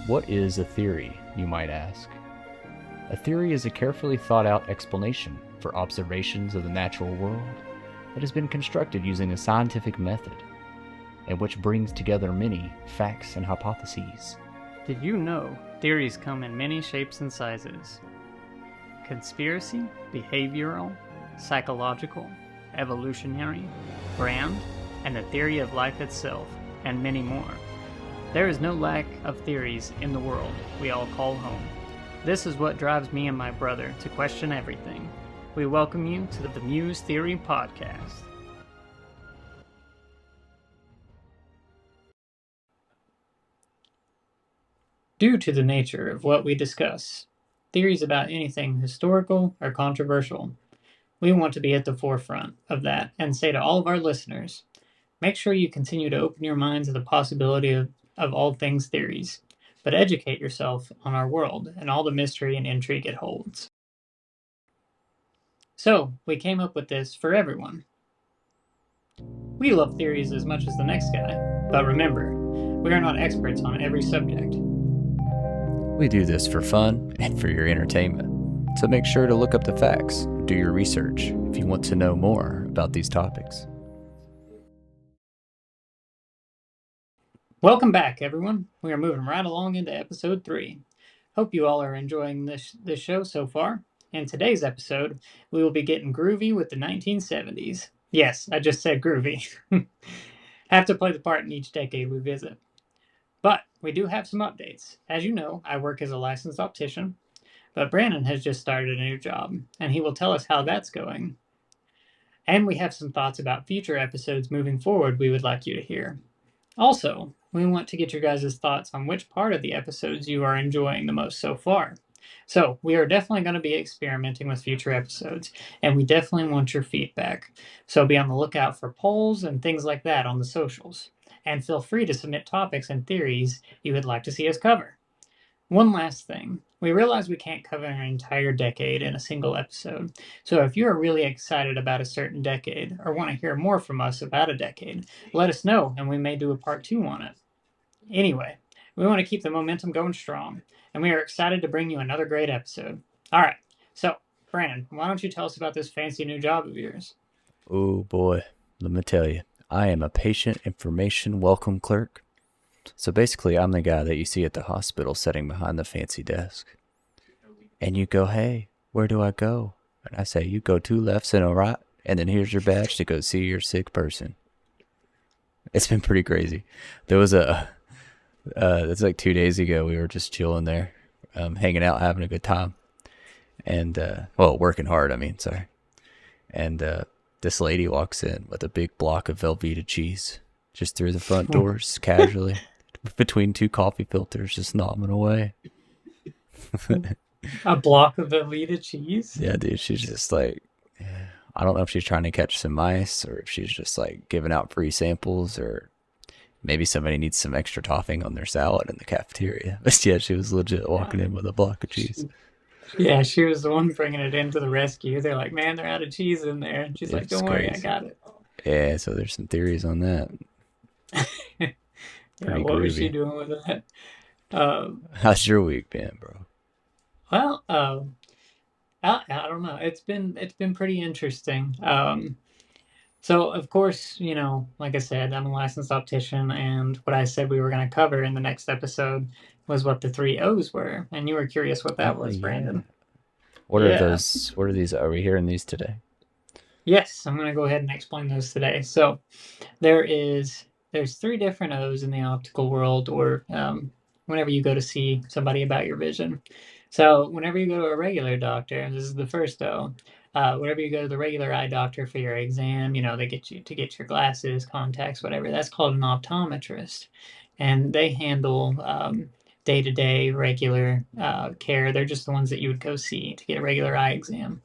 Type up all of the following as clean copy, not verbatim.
What is a theory, you might ask? A theory is a carefully thought out explanation for observations of the natural world that has been constructed using a scientific method, and which brings together many facts and hypotheses. Did you know theories come in many shapes and sizes? Conspiracy, behavioral, psychological, evolutionary, grand, and the theory of life itself, and many more. There is no lack of theories in the world we all call home. This is what drives me and my brother to question everything. We welcome you to the Muse Theory Podcast. Due to the nature of what we discuss, theories about anything historical or controversial, we want to be at the forefront of that and say to all of our listeners, make sure you continue to open your minds to the possibility of all things theories, but educate yourself on our world and all the mystery and intrigue it holds. So, we came up with this for everyone. We love theories as much as the next guy, but remember, we are not experts on every subject. We do this for fun and for your entertainment, so make sure to look up the facts, do your research if you want to know more about these topics. Welcome back, everyone. We are moving right along into episode 3. Hope you all are enjoying this show so far. In today's episode, we will be getting groovy with the 1970s. Yes, I just said groovy. Have to play the part in each decade we visit. But we do have some updates. As you know, I work as a licensed optician, but Brandon has just started a new job, and he will tell us how that's going. And we have some thoughts about future episodes moving forward we would like you to hear. Also, we want to get your guys' thoughts on which part of the episodes you are enjoying the most so far. So, we are definitely going to be experimenting with future episodes, and we definitely want your feedback. So be on the lookout for polls and things like that on the socials. And feel free to submit topics and theories you would like to see us cover. One last thing. We realize we can't cover an entire decade in a single episode, so if you are really excited about a certain decade or want to hear more from us about a decade, let us know and we may do a part 2 on it. Anyway, we want to keep the momentum going strong, and we are excited to bring you another great episode. Alright, so, Brandon, why don't you tell us about this fancy new job of yours? Oh boy, let me tell you, I am a patient information welcome clerk. So basically, I'm the guy that you see at the hospital sitting behind the fancy desk. And you go, hey, where do I go? And I say, you go 2 lefts and a right, and then here's your badge to go see your sick person. It's been pretty crazy. There was it's like 2 days ago, we were just chilling there, hanging out, having a good time. And, working hard, sorry. And this lady walks in with a big block of Velveeta cheese, just through the front doors, casually. Between 2 coffee filters, just nodding away. A block of Velveeta cheese? Yeah, dude, she's just like, I don't know if she's trying to catch some mice or if she's just like giving out free samples or maybe somebody needs some extra topping on their salad in the cafeteria. But yeah, she was legit walking in with a block of cheese. Yeah, she was the one bringing it into the rescue. They're like, man, they're out of cheese in there. And she's like, don't worry, I got it. Yeah, so there's some theories on that. Yeah, what was she doing with that? How's your week been, bro? Well, I don't know. It's been pretty interesting. So of course, like I said, I'm a licensed optician, and what I said we were going to cover in the next episode was what the 3 O's were, and you were curious what that was, Brandon. What are those? What are these? Are we hearing these today? Yes, I'm going to go ahead and explain those today. So there's 3 different O's in the optical world, or whenever you go to see somebody about your vision. So whenever you go to a regular doctor, this is the first O. Whenever you go to the regular eye doctor for your exam, they get you to get your glasses, contacts, whatever. That's called an optometrist, and they handle day-to-day regular care. They're just the ones that you would go see to get a regular eye exam.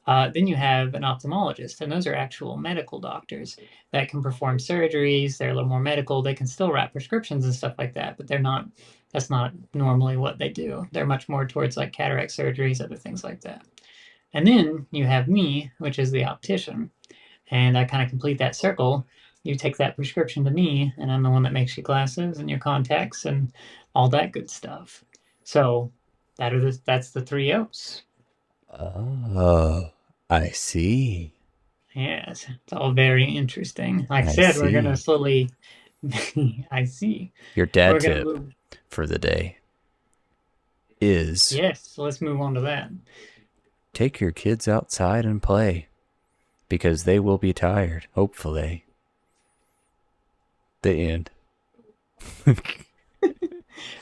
Then you have an ophthalmologist, and those are actual medical doctors that can perform surgeries. They're a little more medical. They can still write prescriptions and stuff like that, but that's not normally what they do. They're much more towards like cataract surgeries, other things like that. And then you have me, which is the optician, and I kind of complete that circle you take that prescription to me, and I'm the one that makes your glasses and your contacts and all that good stuff. So that's the three O's. Oh, I see. Yes, it's all very interesting. Like I I said, we're gonna see. slowly. I see. Your dad We're gonna tip move. for the day is Yes, so let's move on to that. take your kids outside and play because they will be tired, hopefully. The end.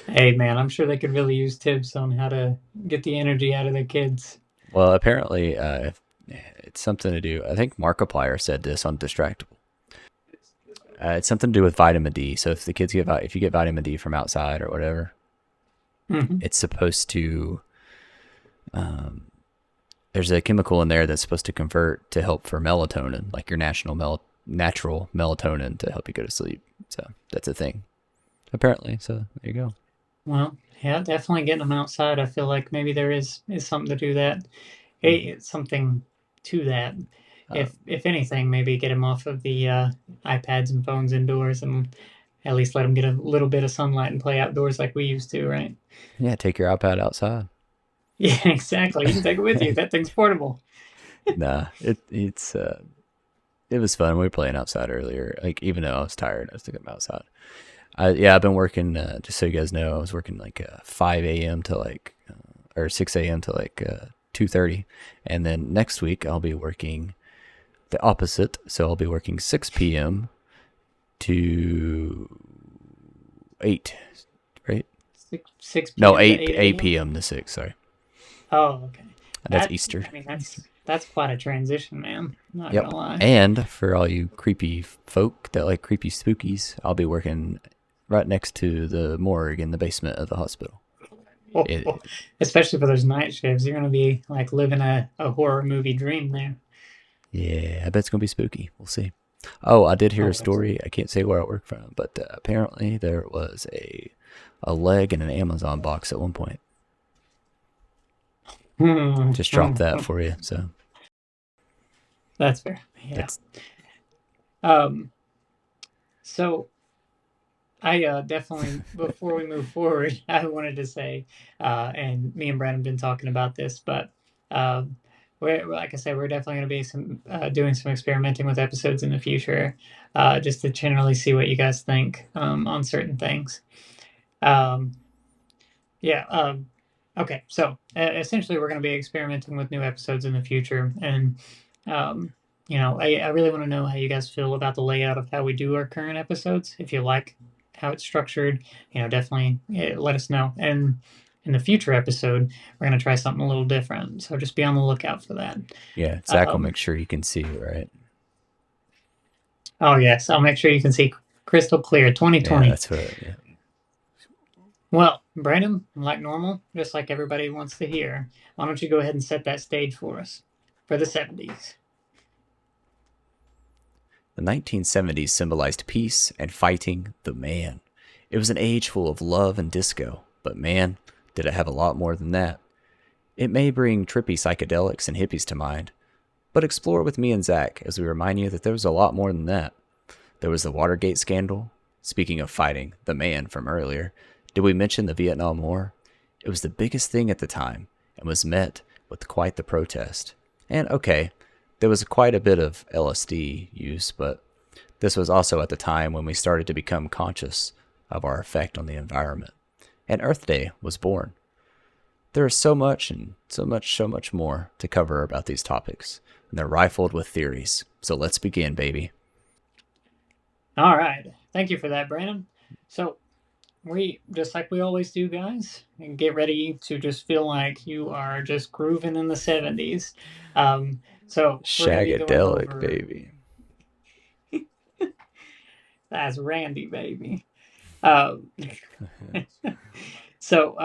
Hey, man, I'm sure they could really use tips on how to get the energy out of their kids. Well, apparently, it's something to do. I think Markiplier said this on Distractable. It's something to do with vitamin D. So if the kids if you get vitamin D from outside or whatever, Hmm. it's supposed to. There's a chemical in there that's supposed to convert to help for melatonin, like your natural melatonin to help you go to sleep. So that's a thing, apparently. So there you go. Well, yeah, definitely getting them outside. I feel like maybe there is something to do that. Hey, it's something to that. Uh, If anything, maybe get them off of the iPads and phones indoors, and at least let them get a little bit of sunlight and play outdoors like we used to, right? yeah, take your iPad outside. Yeah, exactly. You can take it with you. That thing's portable. Nah, it was fun. We were playing outside earlier. Like even though I was tired, I still got outside. Yeah, I've been working. Just so you guys know, I was working like 5 a.m. to like or 6 a.m. to like 2:30, and then next week I'll be working the opposite. So I'll be working 6 p.m. to 8, right? Six No, p.m. to 8 eight 8 a.m. p.m. to 6. Sorry, Oh, okay. that's That Easter. I mean that's quite a transition, man. I'm not Yep. gonna lie. And for all you creepy folk that like creepy spookies, I'll be working right next to the morgue in the basement of the hospital. It, Especially for those night shifts, you're gonna be like living a horror movie dream there. yeah, I bet it's gonna be spooky. We'll see. Oh, I did hear a Oh, that's story. I can't say where I work from, but apparently there was a leg in an Amazon box at one point. Just drop that for you. So that's fair. Yeah. that's Um. So I definitely before we move forward, I wanted to say, and me and Brandon have been talking about this, but um, we're like I said, we're definitely going to be doing some experimenting with episodes in the future, just to generally see what you guys think on certain things. Um, yeah. Okay. So essentially, we're going to be experimenting with new episodes in the future, and um, I really want to know how you guys feel about the layout of how we do our current episodes. If you like how it's structured, definitely let us know. And in the future episode, we're going to try something a little different. So just be on the lookout for that. yeah. Zach will Um, make sure you can see it, right? oh yes, I'll make sure you can see crystal clear Yeah, 2020. that's what. Yeah. Well, Brandon, like normal, just like everybody wants to hear, why don't you go ahead and set that stage for us for the 70s? The 1970s symbolized peace and fighting the man. It was an age full of love and disco, but man, did it have a lot more than that. It may bring trippy psychedelics and hippies to mind, but explore with me and Zach as we remind you that there was a lot more than that. There was the Watergate scandal. Speaking of fighting, the man from earlier, did we mention the Vietnam War? It was the biggest thing at the time and was met with quite the protest. And okay, there was quite a bit of LSD use, but this was also at the time when we started to become conscious of our effect on the environment. And Earth Day was born. There is so much and so much more to cover about these topics, and they're rifled with theories. So let's begin, baby. All right. Thank you for that, Brandon. So, we just like we always do, guys, and get ready to just feel like you are just grooving in the 70s. So, we're going to be going Shagadelic, over baby. that's Randy, baby. Um, so,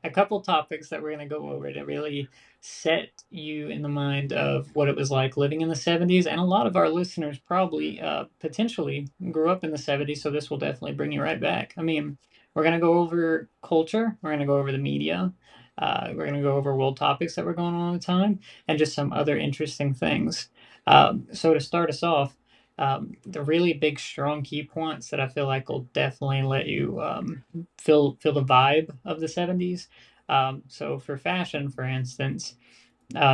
a couple topics that we're going to go over to really set you in the mind of what it was like living in the 70s. And a lot of our listeners probably potentially grew up in the 70s, so this will definitely bring you right back. I mean, we're going to go over culture, we're going to go over the media, we're going to go over world topics that were going on at the time, and just some other interesting things. So, to start us off, The really big, strong key points that I feel like will definitely let you feel the vibe of the 70s. So for fashion, for instance,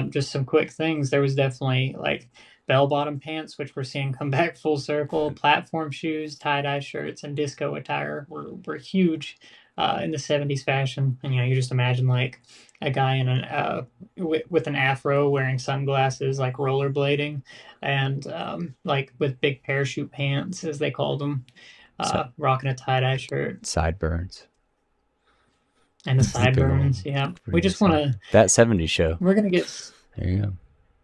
just some quick things. There was definitely like bell-bottom pants, which we're seeing come back full circle. Platform shoes, tie-dye shirts, and disco attire were huge in the 70s fashion. And you just imagine like a guy in an with an afro wearing sunglasses, like rollerblading, and like with big parachute pants, as they called them, Si- rocking a tie-dye shirt Sideburns. and the The big old, sideburns. Yeah, we really just want side. to. That 70s show. We're gonna get. There you go.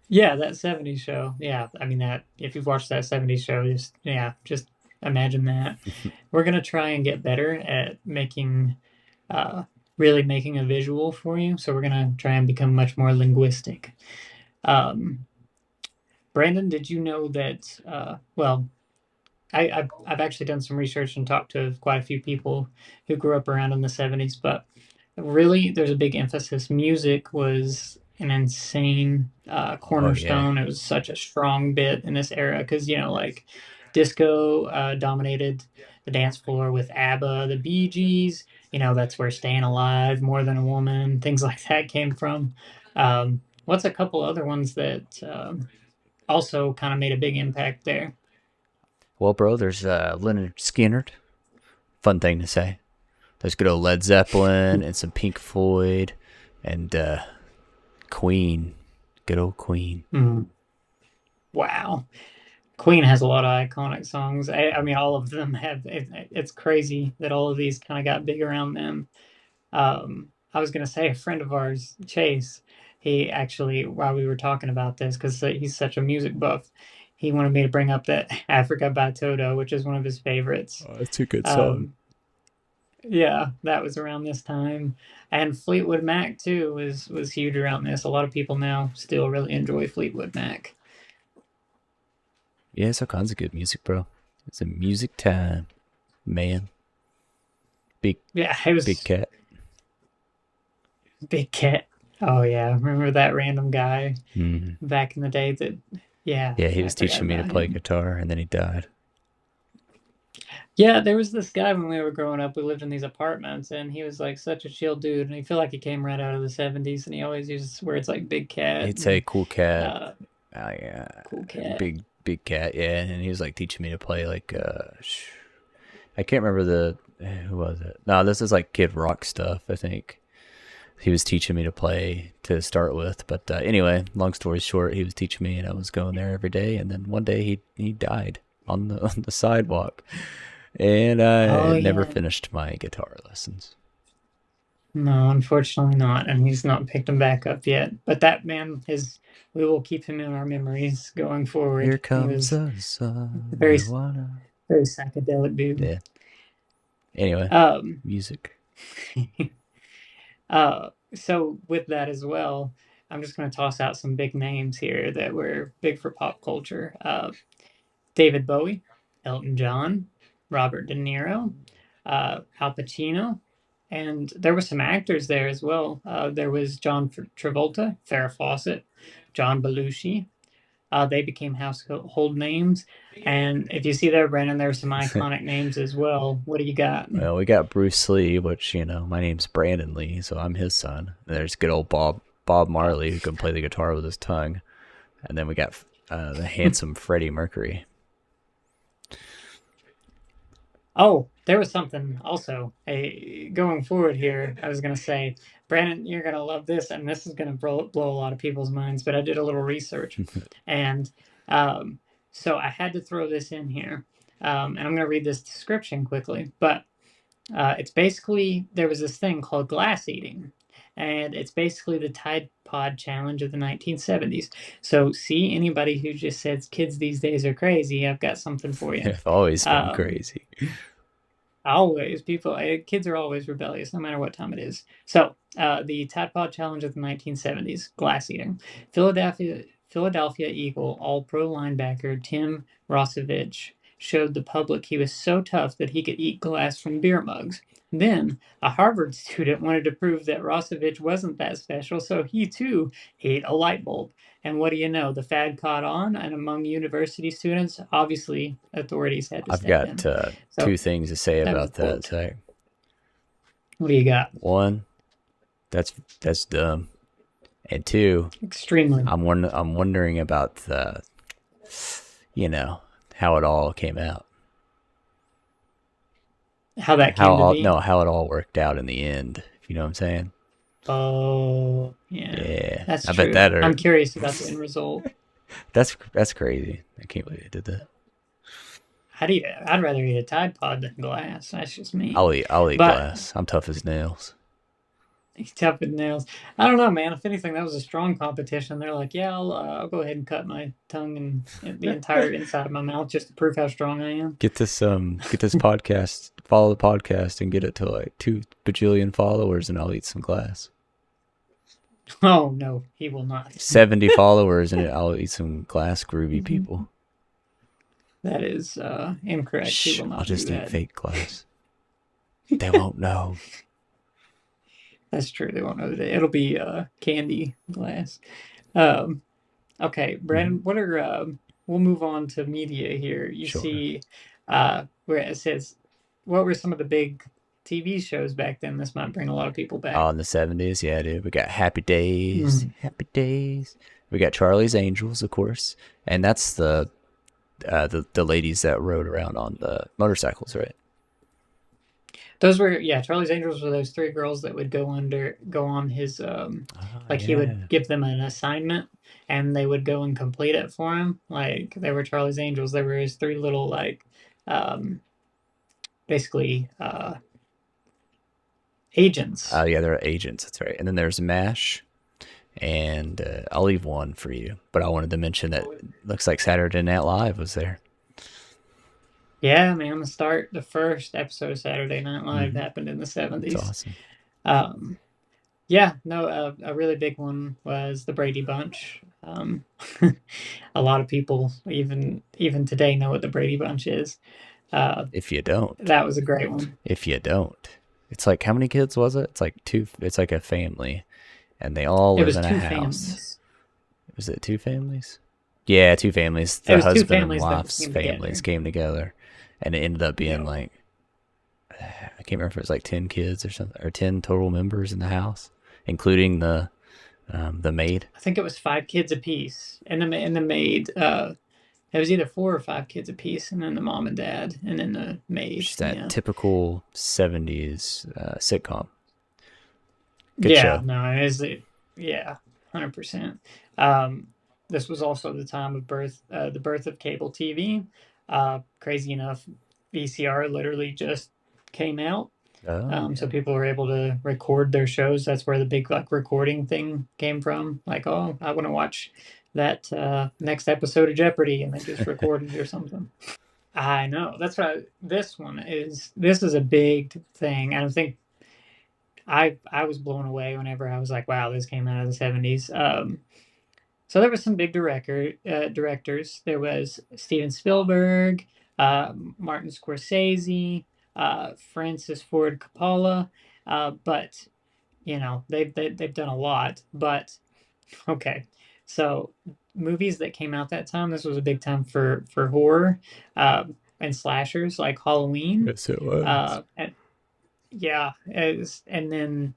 Yeah, that 70s show. Yeah, I mean that if you've watched that 70s show, just imagine that. We're gonna try and get better at making uh really making a visual for you. So we're gonna try and become much more linguistic. Um Brandon, did you know that well, I've actually done some research and talked to quite a few people who grew up around in the 70s, but really there's a big emphasis. Music was an insane Oh, yeah. cornerstone. It was such a strong bit in this era because, like disco dominated the dance floor with ABBA, the Bee Gees. That's where Staying Alive, More Than a Woman, things like that came from. What's a couple other ones that also kind of made a big impact there? Well, bro, there's Leonard Skinner. Fun thing to say. There's good old Led Zeppelin and some Pink Floyd and Queen. Good old Queen. Mm, wow. Queen has a lot of iconic songs. I mean, all of them have. It's crazy that all of these kind of got big around them. I was gonna say a friend of ours, Chase. He actually, while we were talking about this, because he's such a music buff, he wanted me to bring up that Africa by Toto, which is one of his favorites. Oh, that's a good song. Um, yeah, that was around this time, and Fleetwood Mac too was huge around this. A lot of people now still really enjoy Fleetwood Mac. Yeah, it's all kinds of good music, bro. It's a music time, man. Big, Yeah, it big was cat. Big Cat. Oh yeah, remember that random guy Mm. back in the day that yeah, Yeah, he I was forgot teaching me to about play him. guitar, and then he died. Yeah, there was this guy when we were growing up, we lived in these apartments and he was like such a chill dude and I feel like he came right out of the 70s and he always uses words like big cat He'd say and "cool cat." uh Yeah, cool cat. big cat. Yeah, and he was like teaching me to play like I can't remember the who was it. No, this is like Kid Rock stuff. I think he was teaching me to play to start with. But anyway, long story short, he was teaching me, and I was going there every day. And then one day he died on the on the sidewalk, and Oh I never yeah. finished my guitar lessons. No, unfortunately not. And he's not picked him back up yet. But that man is we will keep him in our memories going Here forward. He comes was the a sun. very I wanna. very psychedelic dude. Yeah. Anyway, Um music. so with that as well, I'm just going to toss out some big names here that were big for pop culture. David Bowie, Elton John, Robert De Niro, Al Pacino, and there were some actors there as well. There was John Travolta, Farrah Fawcett, John Belushi. They became household names. And if you see there, Brandon, there were some iconic names as well. What do you got? Well, we got Bruce Lee, which my name's Brandon Lee, so I'm his son. And there's good old Bob Marley who can play the guitar with his tongue, and then we got the handsome Freddie Mercury. Oh, there was something also. Going forward here, I was going to say, Brandon, you're going to love this, and this is going to blow a lot of people's minds. But I did a little research, and um, so I had to throw this in here. And I'm going to read this description quickly. But it's basically there was this thing called glass eating, and it's basically the Tide Pod challenge of the 1970s. So, see anybody who just says kids these days are crazy, I've got something for you. They've always been Um, crazy. Always, kids are always rebellious, no matter what time it is. So, the Tide Pod Challenge of the 1970s, glass eating. Philadelphia Eagle All-Pro linebacker Tim Rosevich showed the public he was so tough that he could eat glass from beer mugs. Then a Harvard student wanted to prove that Rossovich wasn't that special, so he too ate a light bulb. And what do you know? The fad caught on, and among university students, obviously, authorities had to I've step got in. So two things to say that was about that, quote. Zach. What do you got? One, that's dumb, and two, Extremely. I'm wondering about the, how it all came out, How that came to be. how it all worked out in the end. You know what I'm saying? Oh, yeah. Yeah, That's I bet true. that I'm hurt. curious about the end result. That's crazy. I can't believe they did that. I'd rather eat a Tide Pod than glass. That's just me. I'll eat But glass. I'm tough as nails. tough with nails. I don't know, man. If anything, that was a strong competition. They're like, yeah, I'll go ahead and cut my tongue and the entire inside of my mouth just to prove how strong I am. Get this podcast, follow the podcast, and get it to like 2 bajillion followers, and I'll eat some glass. Oh no, he will not. 70 followers, and I'll eat some glass groovy people. That is incorrect. Shh, He will not I'll just do eat that. fake glass. They won't know. That's true. They won't know that. It'll be candy glass. Okay, Brandon. What are we'll move on to media here. You Sure. see, where it says, what were some of the big TV shows back then? This might bring a lot of people back. Oh, in the 70s, yeah, dude. We got Happy Days, Happy Days. We got Charlie's Angels, of course, and that's the ladies that rode around on the motorcycles, right? Those were Charlie's Angels were those three girls that would go on his he would give them an assignment and they would go and complete it for him. Like they were Charlie's Angels. They were his three little basically agents. Yeah, they're agents. That's right. And then there's MASH, and I'll leave one for you. But I wanted to mention that it looks like Saturday Night Live was there. Yeah, man. The first episode of Saturday Night Live happened in the 70s. That's awesome. A really big one was the Brady Bunch. A lot of people, even today, know what the Brady Bunch is. If you don't, that was a great one. If you don't, it's like, how many kids was it? It's like two. It's like a family, and they all live in a house. Families. Was it two families? Yeah, two families. The husband and wife's families came together, and it ended up being like, I can't remember if it was like 10 kids or something, or 10 total members in the house, including the maid. I think it was 5 kids apiece, and the maid. It was either 4 or 5 kids apiece, and then the mom and dad, and then the maid. Just that typical 70s sitcom. Good show. No, it is. 100%. This was also the time of the birth of cable TV. Crazy enough, VCR literally just came out. So people were able to record their shows. That's where the big recording thing came from. Like, oh, I want to watch that next episode of Jeopardy, and they just recorded it or something. I know. That's why this is a big thing. And I think I was blown away whenever I was like, wow, this came out of the 70s. So there were some big directors. There was Steven Spielberg, Martin Scorsese, Francis Ford Coppola, but they've done a lot. But okay, so movies that came out that time. This was a big time for horror and slashers like Halloween. Yes, it was. And then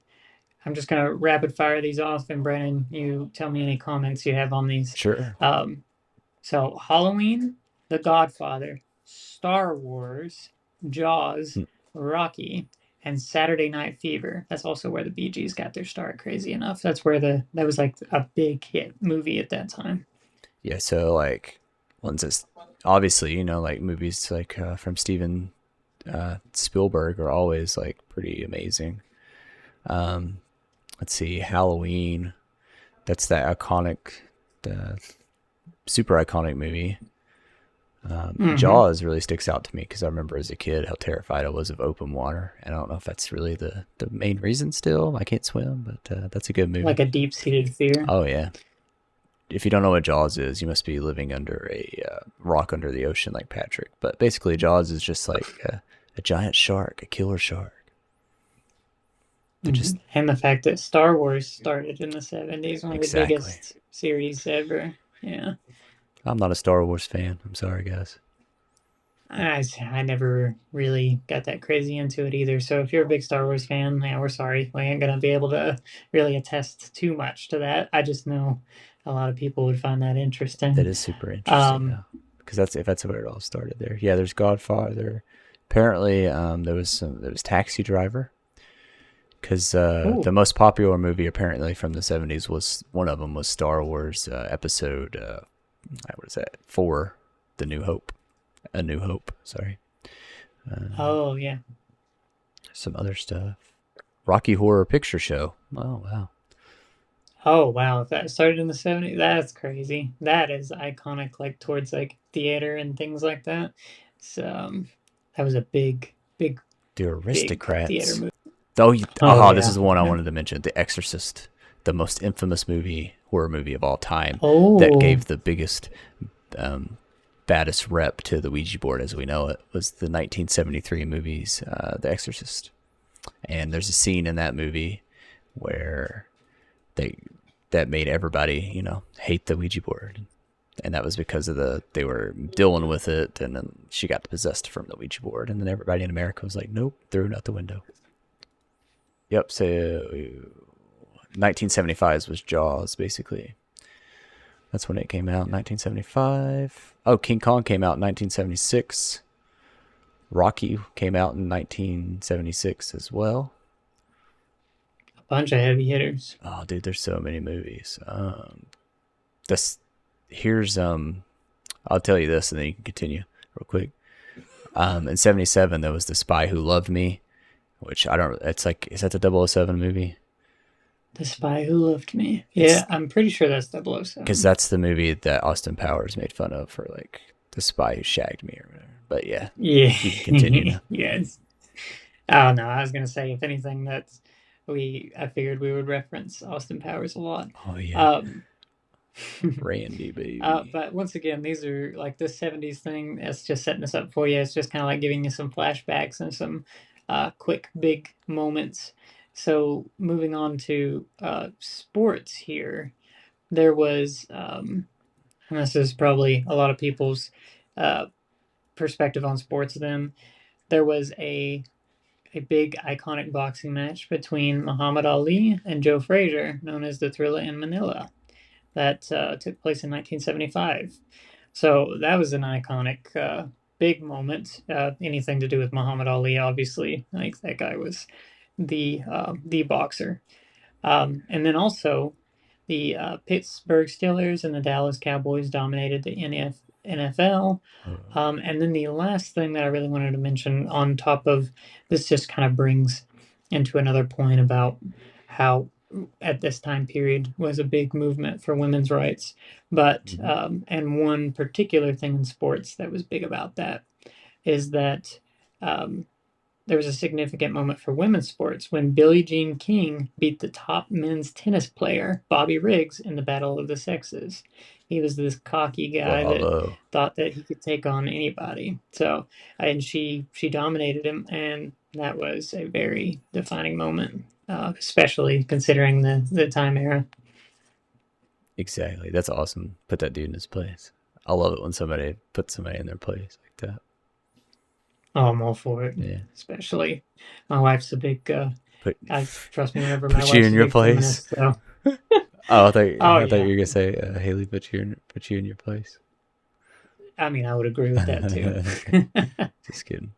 I'm just going to rapid fire these off, and Brandon, you tell me any comments you have on these. Sure. So Halloween, The Godfather, Star Wars, Jaws, Rocky, and Saturday Night Fever. That's also where the Bee Gees got their start, crazy enough. That's where that was like a big hit movie at that time. Yeah, so like ones that obviously, like movies like from Steven Spielberg are always like pretty amazing. Let's see, Halloween. That's that iconic, super iconic movie. Jaws really sticks out to me because I remember as a kid how terrified I was of open water. And I don't know if that's really the main reason still. I can't swim, but that's a good movie. Like a deep-seated fear. Oh, yeah. If you don't know what Jaws is, you must be living under a rock under the ocean like Patrick. But basically, Jaws is just like a giant shark, a killer shark. They're just And the fact that Star Wars started in the 70s, one of the exactly. biggest series ever. Yeah. I'm not a Star Wars fan. I'm sorry, guys. I never really got that crazy into it either. So if you're a big Star Wars fan, yeah, we're sorry. We ain't gonna be able to really attest too much to that. I just know a lot of people would find that That interesting. is super interesting Um, though, because that's if that's where it all started there. Yeah, there's Godfather. Apparently, there was Taxi Driver, because the ooh, most popular movie apparently from the '70s was one of them was Star Wars Episode what is that 4, The New Hope, A New Hope. Sorry, oh yeah. some other stuff. Rocky Horror Picture Show. Oh wow, Oh wow, if that started in the 70s, that's crazy. That is iconic, like towards like theater and things like that. So that was a big, big, The big theater Aristocrats. movie. Oh, Oh this yeah. is the one I wanted to mention. The Exorcist, the most infamous horror movie of all time, that Oh, gave the biggest, um, baddest rep to the Ouija board as we know it, was the 1973 movies, The Exorcist. And there's a scene in that movie where they that made everybody, hate the Ouija board. And that was because they were dealing with it, and then she got possessed from the Ouija board, and then everybody in America was like, nope, threw it out the window. Yep. So 1975 was Jaws, basically. That's when it came out, 1975. Oh, King Kong came out in 1976. Rocky came out in 1976 as well. a bunch of heavy hitters. Oh, dude, there's so many movies. This here's I'll tell you this, and then you can continue real quick. In '77, there was The Spy Who Loved Me, which I don't. It's like, is that the 007 movie? The Spy Who Loved Me. It's Yeah, I'm pretty sure that's because 007. that's the movie that Austin Powers made fun of for like the spy who shagged me or whatever. But yeah, Yeah. you can continue now. Yes. Oh no, I was gonna say if anything that's I figured we would reference Austin Powers a lot. Oh yeah, Um Randy baby. but once again, these are like this 70s thing. It's just setting us up for you. It's just kind of like giving you some flashbacks and some quick, big moments. So, moving on to sports here, there was, and this is probably a lot of people's uh, perspective on sports then, there was a big iconic boxing match between Muhammad Ali and Joe Frazier, known as the Thrilla in Manila, that took place in 1975. So that was an iconic, big moment. Anything to do with Muhammad Ali, obviously, like that guy was the boxer. And then also, the Pittsburgh Steelers and the Dallas Cowboys dominated the NFL. And then the last thing that I really wanted to mention on top of this just kind of brings into another point about how at this time period was a big movement for women's rights. But, Mm-hmm. and one particular thing in sports that was big about that is that um, there was a significant moment for women's sports when Billie Jean King beat the top men's tennis player, Bobby Riggs, in the Battle of the Sexes. He was this cocky guy that Bravo. thought that he could take on anybody. So, and she dominated him, and that was a very defining moment, especially considering the time era. Exactly. That's awesome. Put that dude in his place. I love it when somebody puts somebody in their place like that. Oh, I'm all for it. Yeah. Especially, my wife's a big. Put I trust me whenever my put you wife's in a your big place. feminist. So, Oh, oh I thought you yeah, were gonna say Haley put you in your place. I mean, I would agree with that too. Just kidding.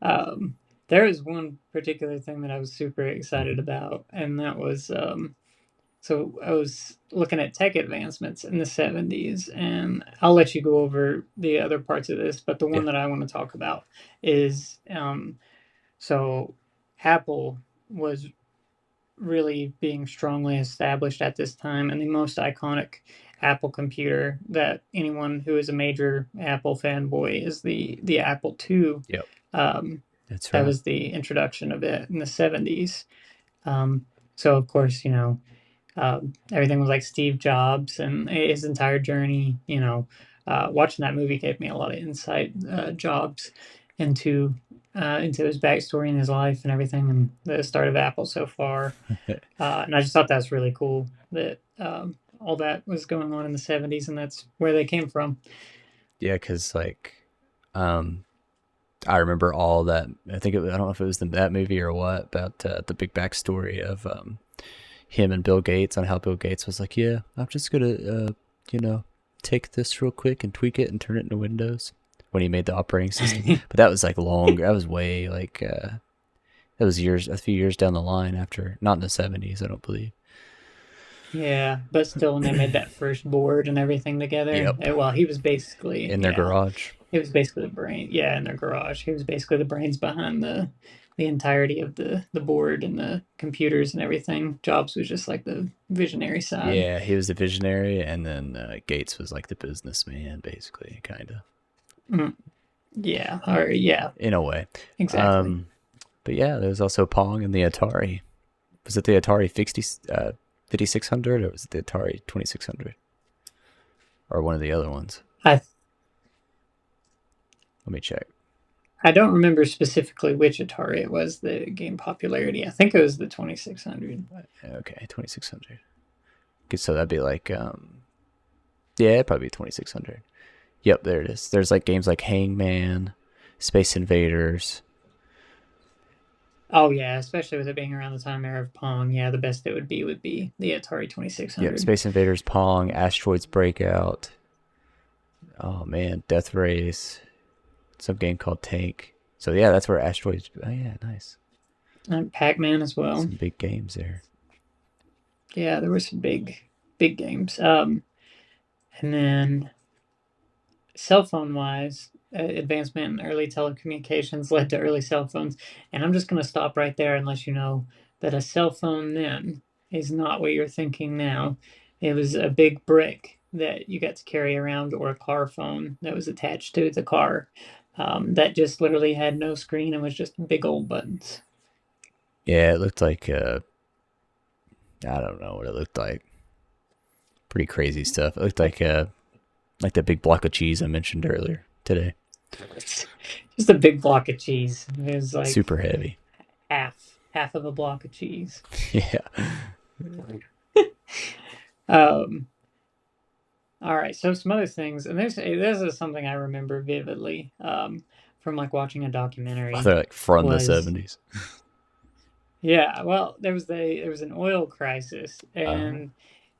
um, there is one particular thing that I was super excited about, and that was so I was looking at tech advancements in the 70s, and I'll let you go over the other parts of this, but the Yeah. one that I want to talk about is so Apple was really being strongly established at this time, and the most iconic Apple computer that anyone who is a major Apple fanboy is the Apple II. Yep. Um, That's that right. was the introduction of it in the 70s. Um, so of course, everything was like Steve Jobs and his entire journey. Watching that movie gave me a lot of insight, Jobs into into his backstory and his life and everything, and the start of Apple so far. And I just thought that was really cool that all that was going on in the '70s, and that's where they came from. Yeah, because like, um, I remember all that. I don't know if it was that movie or what about the big backstory of him and Bill Gates on how Bill Gates was like, yeah, I'm just gonna you know take this real quick and tweak it and turn it into Windows when he made the operating system. But that was like long. That was way like that was a few years down the line after, not in the '70s, I don't believe. Yeah, but still, when they made that first board and everything together, Yep, well, he was basically, in their yeah, garage. he was basically the brain. Yeah, in their garage, he was basically the brains behind the entirety of the board and the computers and everything. Jobs was just like the visionary side. Yeah, he was the visionary, and then Gates was like the businessman, basically, kind of, Mm, yeah, or yeah, in a way. exactly. Um, but yeah, there was also Pong and the Atari. Was it the Atari 5600 or was it the Atari 2600 or one of the other ones? I Let me check. I don't remember specifically which Atari it was that gained popularity. I think it was the 2600. Okay, 2600. So that'd be like, yeah, it'd probably be 2600. Yep, there it is. There's like games like Hangman, Space Invaders. Oh yeah, especially with it being around the time era of Pong. Yeah, the best it would be the Atari Yep, 2600. Space Invaders, Pong, Asteroids Breakout. Oh man, Death Race. Some game called Tank. So yeah, that's where Asteroids. Oh yeah, nice. And Pac-Man as well. Some big games there. Yeah, there were some big games. And then cell phone wise, advancement in early telecommunications led to early cell phones. And I'm just going to stop right there and let you know that a cell phone then is not what you're thinking now. It was a big brick that you got to carry around, or a car phone that was attached to the car, that just literally had no screen and was just big old buttons. Yeah, it looked like I don't know what it looked like. Pretty crazy stuff. It looked like that big block of cheese I mentioned earlier today. Just a big block of cheese. It was like Super heavy. half of a block of cheese. Yeah. Um, all right, so some other things, and this is something I remember vividly, from like watching a Oh, documentary. they're like from the Was, '70s. yeah, well, there was an oil crisis, Oh. and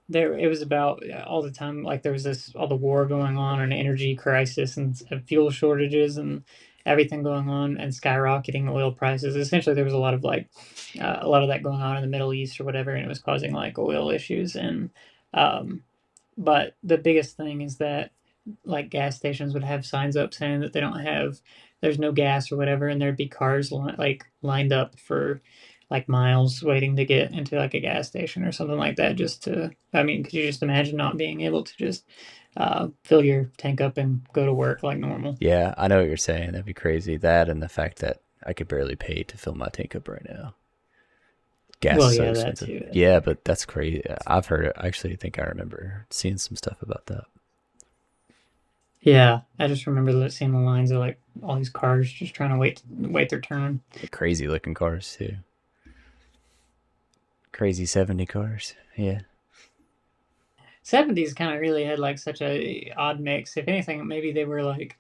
there it was about, all the time, like there was this all the war going on, and energy crisis, and fuel shortages, and everything going on, and skyrocketing oil prices. Essentially, there was a lot of like, a lot of that going on in the Middle East or whatever, and it was causing like oil issues. And um, but the biggest thing is that like gas stations would have signs up saying that they don't have, there's no gas or whatever, and there'd be cars like lined up for like miles waiting to get into like a gas station or something like that, just to, I mean, could you just imagine not being able to just fill your tank up and go to work like normal? Yeah, I know what you're saying. That'd be crazy. That and the fact that I could barely pay to fill my tank up right now. Gas Well, is so yeah, that expensive. too. Yeah, but that's crazy. I've heard it. I actually think I remember seeing some stuff about that. Yeah, I just remember seeing the lines of like all these cars just trying to wait their turn. Crazy looking cars too. Crazy '70 cars. Yeah. '70s kind of really had like such a odd mix. If anything, maybe they were like,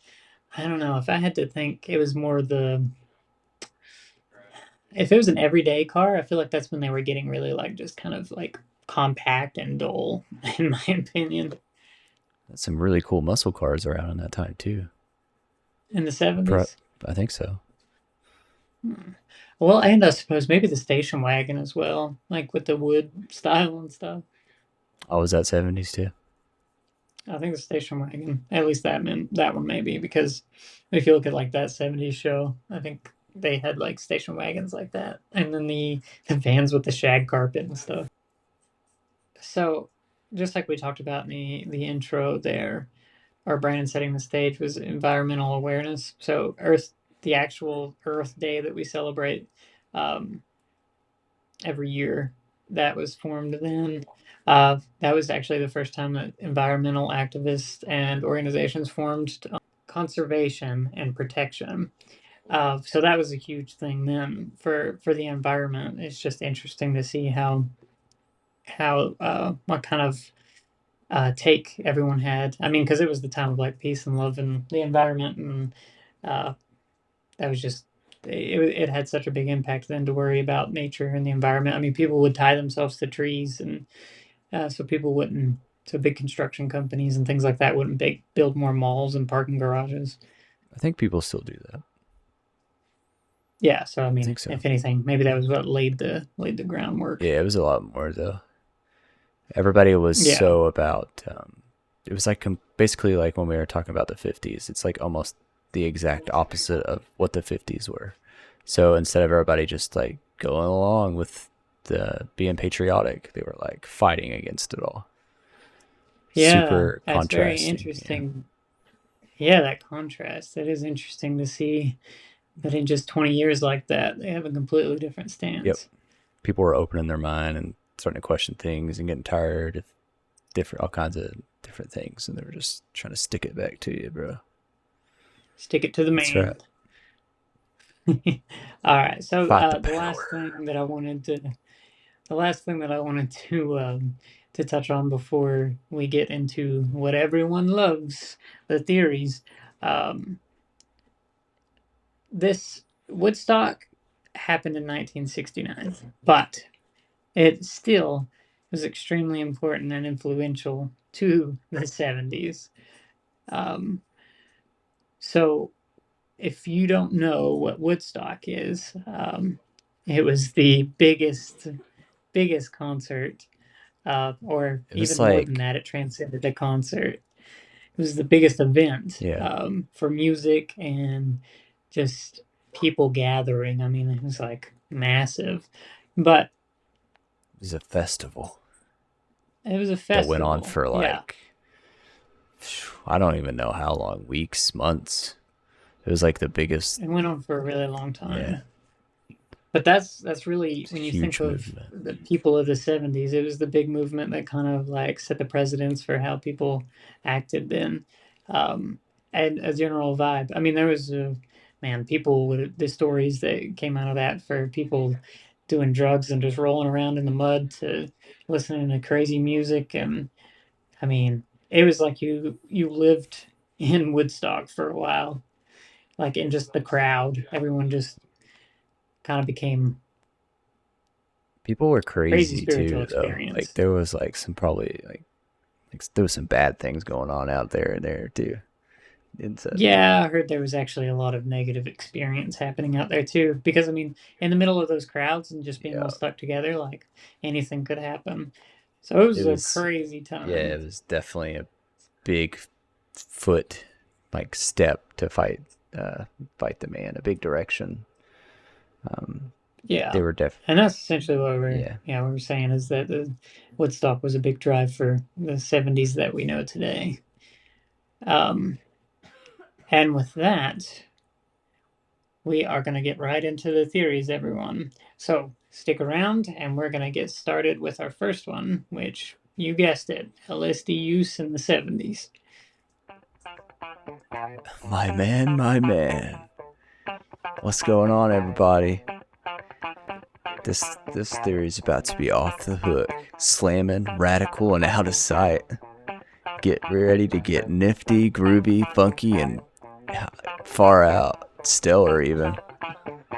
I don't know. If I had to think, it was more the, if it was an everyday car, I feel like that's when they were getting really like just kind of like compact and dull, in my opinion. Some really cool muscle cars around in that time too. In the Pro- '70s. I think so. Hmm. Well, and I suppose maybe the station wagon as well, like with the wood style and stuff. Oh, was that '70s too? I think the station wagon, at least that one maybe, because if you look at like that '70s show, I think they had like station wagons like that, and then the vans with the shag carpet and stuff. So, just like we talked about in the intro there, or Brandon setting the stage, was environmental awareness. So Earth, the actual Earth Day that we celebrate, um, every year, that was formed then. That was actually the first time that environmental activists and organizations formed, conservation and protection. So that was a huge thing then for the environment. It's just interesting to see how what kind of take everyone had. I mean, because it was the time of like peace and love and the environment, and uh, that was just it had such a big impact then to worry about nature and the environment. I mean, people would tie themselves to trees, and so people wouldn't. So big construction companies and things like that wouldn't build more malls and parking garages. I think people still do that. Yeah, so I I mean, think so. if anything, maybe that was what laid the groundwork. Yeah, it was a lot more though. Everybody was Yeah, so about. It was like basically like when we were talking about the 50s. It's like almost the exact opposite of what the 50s were. So instead of everybody just like going along with the being patriotic, they were like fighting against it all. yeah, Super that's very contrasting. Yeah. interesting. Yeah, that contrast. That is interesting to see that in just 20 years like that, they have a completely different Yep. stance. People were opening their mind and starting to question things and getting tired of different all kinds of different things, and they were just trying to stick it back to you, bro. Stick it to the That's right. man. All right. So Fight the the last power. thing that I wanted to touch on before we get into what everyone loves, the theories. Um, this Woodstock happened in 1969, but it still was extremely important and influential to the 70s. Um, so if you don't know what Woodstock is, it was the biggest concert, or It was even more than like, that. It transcended a concert. It was the biggest event yeah, for music and just people gathering. I mean, it was like massive, but it was a festival it was a that went on festival. for Yeah, like, I don't even know how long, weeks, months. It was like the biggest, it went on for a really long yeah, time. But that's really it's a when you think huge of movement. the people of the 70s, it was the big movement that kind of like set the precedence for how people acted then. Um, and a general vibe. I mean, there was man, people would the stories that came out of that for people doing drugs and just rolling around in the mud to listening to crazy music. And I mean, it was like you lived in Woodstock for a while, like in just the crowd. Everyone just kind of became People were crazy crazy spiritual too, though. Like experience. there was like some probably like there was some bad things going on out there and there too. Inside. Yeah, I heard there was actually a lot of negative experience happening out there too. Because I mean, in the middle of those crowds and just being all Yeah, stuck together, like anything could happen. So it it was a was. crazy Yeah, time. it was definitely a big foot, like step to uh, fight the man. A big direction. Um, they Yeah, were and that's essentially what yeah. we were saying is that the Woodstock was a big drive for the 70s that we know today. Um, and with that, we are going to get right into the theories, everyone. So stick around, and we're going to get started with our first one, which you guessed it, LSD use in the 70s. My man, my man. What's going on, everybody? This theory's about to be off the hook, slamming, radical, and out of sight. Get ready to get nifty, groovy, funky, and far out, stellar even,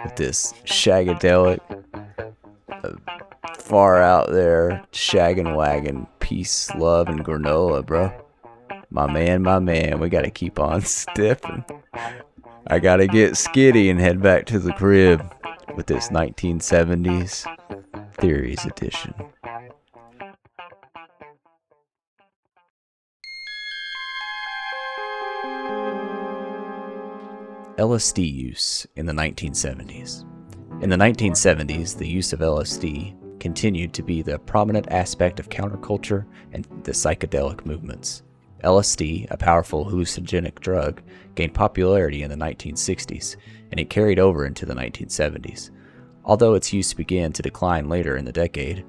with this shagadelic, far out there, shaggin' wagon, peace, love, and granola, bro. My man, we gotta keep on stiffing. I gotta get skitty and head back to the crib with this 1970's Theories Edition. LSD use in the 1970's. In the 1970's, the use of LSD continued to be the prominent aspect of counterculture and the psychedelic movements. LSD, a powerful hallucinogenic drug, gained popularity in the 1960's, and it carried over into the 1970's, although its use began to decline later in the decade.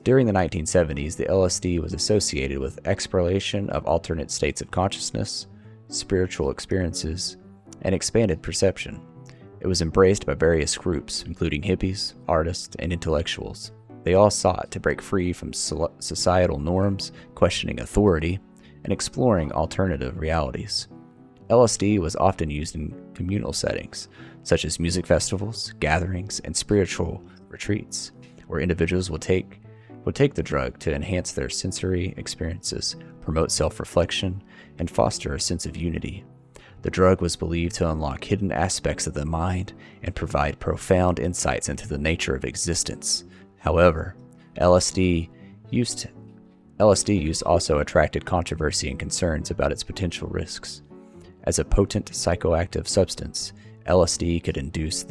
During the 1970's, the LSD was associated with exploration of alternate states of consciousness, spiritual experiences, and expanded perception. It was embraced by various groups, including hippies, artists, and intellectuals. They all sought to break free from societal norms, questioning authority, and exploring alternative realities. LSD was often used in communal settings, such as music festivals, gatherings, and spiritual retreats, where individuals would take the drug to enhance their sensory experiences, promote self-reflection, and foster a sense of unity. The drug was believed to unlock hidden aspects of the mind and provide profound insights into the nature of existence. However, LSD use also attracted controversy and concerns about its potential risks. As a potent psychoactive substance, LSD could induce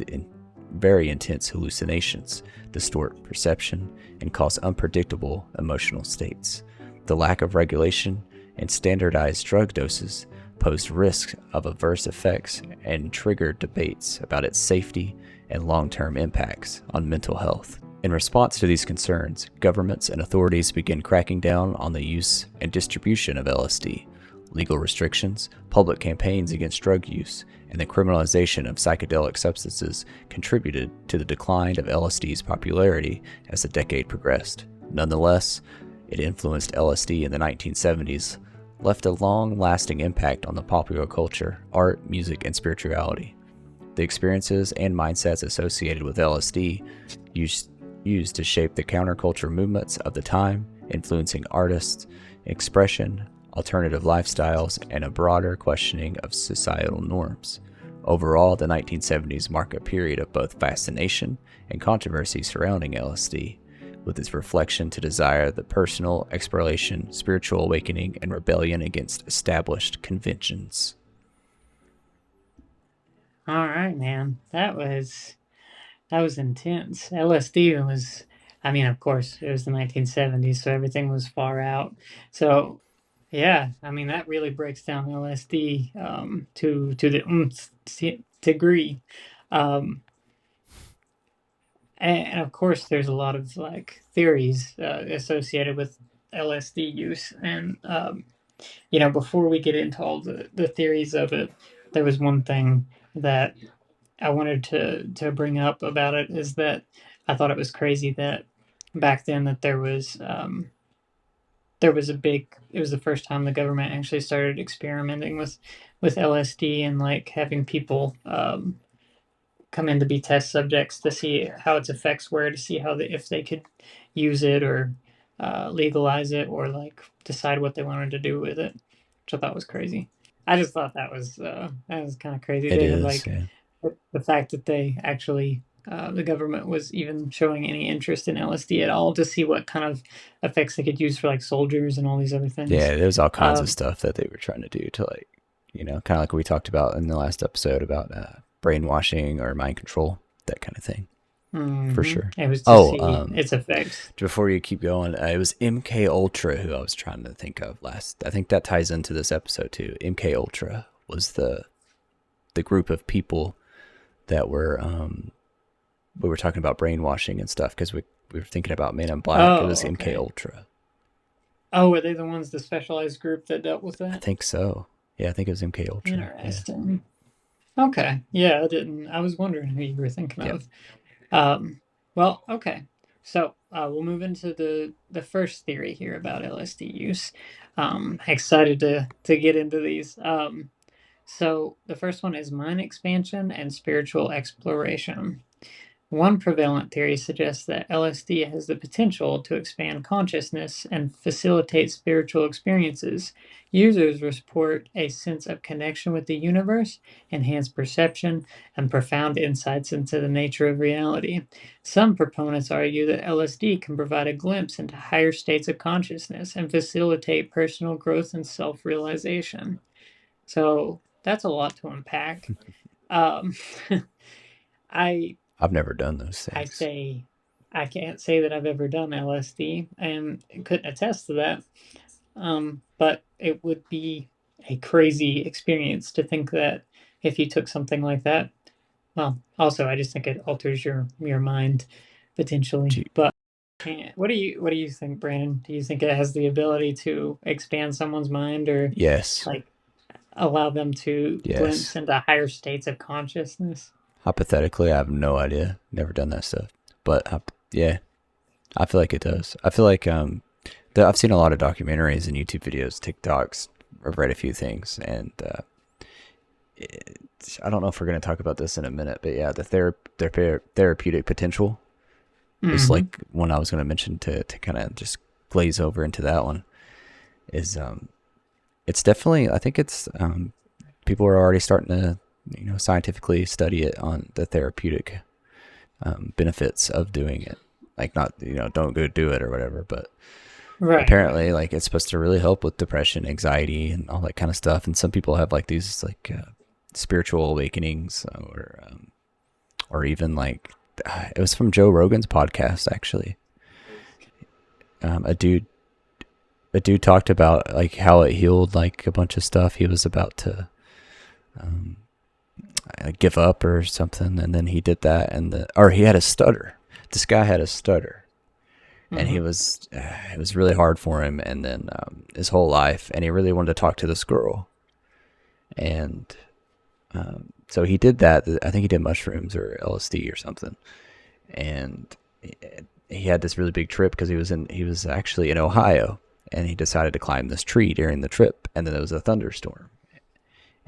very intense hallucinations, distort perception, and cause unpredictable emotional states. The lack of regulation and standardized drug doses posed risks of adverse effects and triggered debates about its safety and long-term impacts on mental health. In response to these concerns, governments and authorities began cracking down on the use and distribution of LSD. Legal restrictions, public campaigns against drug use, and the criminalization of psychedelic substances contributed to the decline of LSD's popularity as the decade progressed. Nonetheless, it influenced LSD in the 1970s, left a long-lasting impact on the popular culture, art, music, and spirituality. The experiences and mindsets associated with LSD used to shape the counterculture movements of the time, influencing artists, expression, alternative lifestyles, and a broader questioning of societal norms. Overall, the 1970s mark a period of both fascination and controversy surrounding LSD, with its reflection to desire the personal exploration, spiritual awakening, and rebellion against established conventions. All right, man. That was intense. LSD was, I mean, of course, it was the 1970s, so everything was far out. So, yeah, I mean, that really breaks down LSD to the degree. Um, and of course, there's a lot of like theories associated with LSD use. And, before we get into all the theories of it, there was one thing that I wanted to bring up about it is that I thought it was crazy that back then that there was it was the first time the government actually started experimenting with LSD and like having people come in to be test subjects to see how its effects were, to see if they could use it or legalize it or like decide what they wanted to do with it, which I thought was crazy. I just thought that was kind of crazy. It They had is, like yeah. the fact that they actually the government was even showing any interest in LSD at all to see what kind of effects they could use for like soldiers and all these other things. Yeah, there's all kinds of Um, stuff that they were trying to do to, like, kind of like we talked about in the last episode about brainwashing or mind control, that kind of thing, for sure. It was to Oh, see its effects. before you keep going, it was MK Ultra who I was trying to think of last. I think that ties into this episode too. MK Ultra was the group of people that we were talking about brainwashing and stuff because we were thinking about Men in Black. It Oh, was MK okay. Ultra. Oh, were they the ones, the specialized group that dealt with I that? think so. Yeah, I think it was MK Ultra. Yeah. Interesting. Okay. Yeah, I didn't. I was wondering who you were thinking Yep. of. Um, well, okay. So we'll move into the first theory here about LSD use. Excited to get into these. So the first one is mind expansion and spiritual exploration. One prevalent theory suggests that LSD has the potential to expand consciousness and facilitate spiritual experiences. Users report a sense of connection with the universe, enhanced perception, and profound insights into the nature of reality. Some proponents argue that LSD can provide a glimpse into higher states of consciousness and facilitate personal growth and self realization. So that's a lot to unpack. Um, I I've never done those I things. say I can't say that I've ever done LSD and couldn't attest to that. But it would be a crazy experience to think that if you took something like that. Well, also I just think it alters your mind potentially. Do But what do you think, Brandon? Do you think it has the ability to expand someone's mind or Yes. like allow them to glimpse Yes. into higher states of consciousness? Hypothetically, I have no idea. Never done that stuff. But yeah, I feel like it does. I feel like I've seen a lot of documentaries and YouTube videos, TikToks. I've read a few things, and I don't know if we're going to talk about this in a minute, but yeah, their therapeutic potential is Mm-hmm. like one I was going to mention to kind of just glaze over into that one is it's definitely, I think it's people are already starting to scientifically study it on the therapeutic benefits of doing it. Like, not, don't go do it or whatever, but Right, right. apparently like it's supposed to really help with depression, anxiety, and all that kind of stuff. And some people have like these like spiritual awakenings, or even like it was from Joe Rogan's podcast actually. um, a dude a dude talked about like how it healed like a bunch of stuff. He was about to um, give up or something, and then he did that, or he had a stutter. This guy had a stutter, and Mm-hmm. it was really hard for him, and then his whole life, and he really wanted to talk to this girl, and so he did that. I think he did mushrooms or LSD or something, and he had this really big trip because he was actually in Ohio, and he decided to climb this tree during the trip, and then there was a thunderstorm,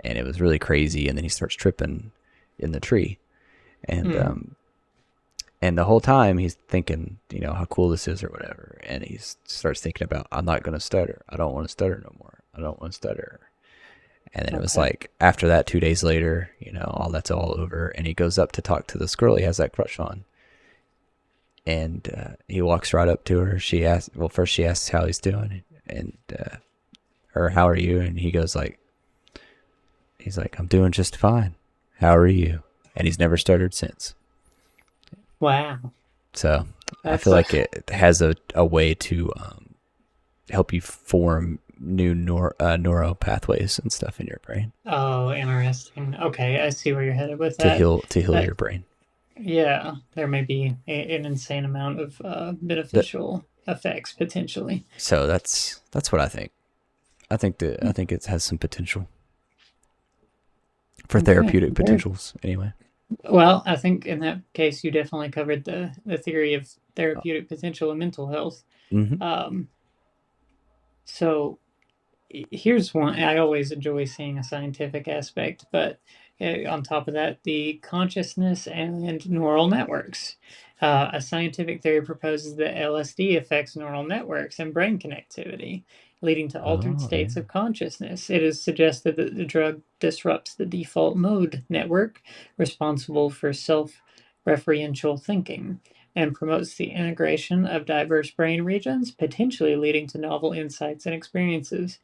and it was really crazy, and then he starts tripping in the tree, and Mm. the whole time he's thinking, how cool this is or whatever, and he starts thinking about, I'm not going to stutter. I don't want to stutter no more. I don't want to stutter. And then it was Okay. like after that, 2 days later, all that's all over, and he goes up to talk to this girl he has that crush on, and he walks right up to her. She asks, well, first she asks how he's doing, and or how are you, and he's like, I'm doing just fine. How are you? And he's never stuttered since. Wow. So I That's feel like it has a way to help you form new neural pathways and stuff in your brain oh, interesting. Okay, I see where you're headed with that. to heal That your brain. yeah, there may be an insane amount of That beneficial effects potentially. so that's what I think. I think it has some potential for Okay, therapeutic very potentials. Anyway. well. I think in that case, you definitely covered the theory of therapeutic potential in mental health. Mm-hmm. Um, so here's one. I always enjoy seeing a scientific aspect, but on top of that, the consciousness and neural networks. A scientific theory proposes that LSD affects neural networks and brain connectivity, leading to altered Oh yeah. states of consciousness. It is suggested that the drug disrupts the default mode network responsible for self referential thinking and promotes the integration of diverse brain regions, potentially leading to novel insights and experiences.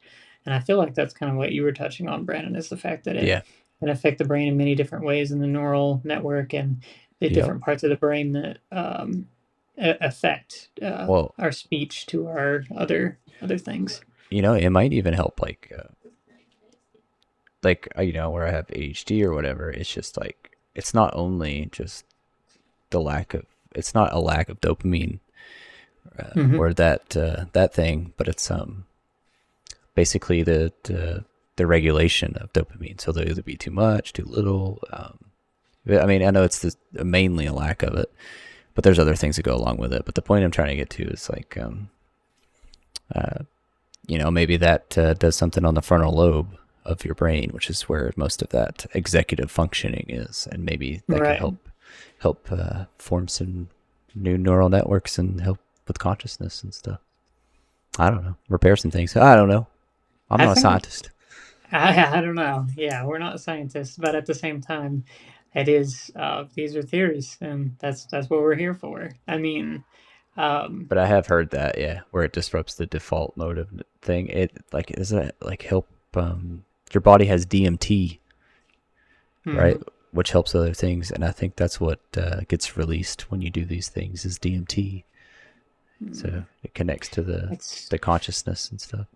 And I feel like that's kind of what you were touching on, Brandon, is the fact that it Yeah. can affect the brain in many different ways in the neural network and the Yep. different parts of the brain that affect Well, our speech to our other things. it might even help where I have ADHD or whatever. It's just like it's not only just the lack of it's not a lack of dopamine Mm-hmm. or that thing, but it's basically the regulation of dopamine. So there'll either be too much, too little. I mean, I know it's mainly a lack of it, but there's other things that go along with it. But the point I'm trying to get to is like, uh, maybe that does something on the frontal lobe of your brain, which is where most of that executive functioning is, and maybe that could Right. help form some new neural networks and help with consciousness and stuff. I don't know, repair some things. I don't know. I'm I not a think scientist. I don't know. Yeah, we're not scientists, but at the same time, it is these are theories, and that's what we're here for. I mean, um, But I have heard that, yeah, where it disrupts the default mode of thing. It like does it like help? Your body has DMT, right, mhm. which helps other things, and I think that's what gets released when you do these things is DMT. So it connects to It's the consciousness and stuff.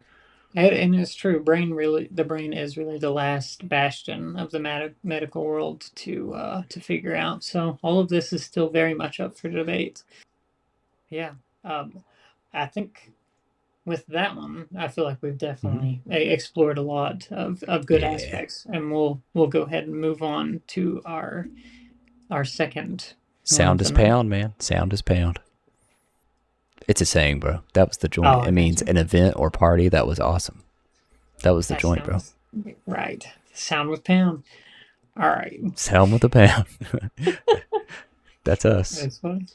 and it's true. The brain is really the last bastion of the medical world to figure out. So all of this is still very much up for debate. Yeah, um, I think with that one, I feel like we've Hmm. definitely explored a lot of good Yeah. aspects, and we'll go ahead and move on to our our second one Sound is tonight. pound, man. Sound is pound. It's a saying, bro. That was the joint. Oh, It I got means you. an event or party that was awesome. That was the That joint, bro. sounds right. Sound with pound. All right. Sound with a pound. That's us. That's funny.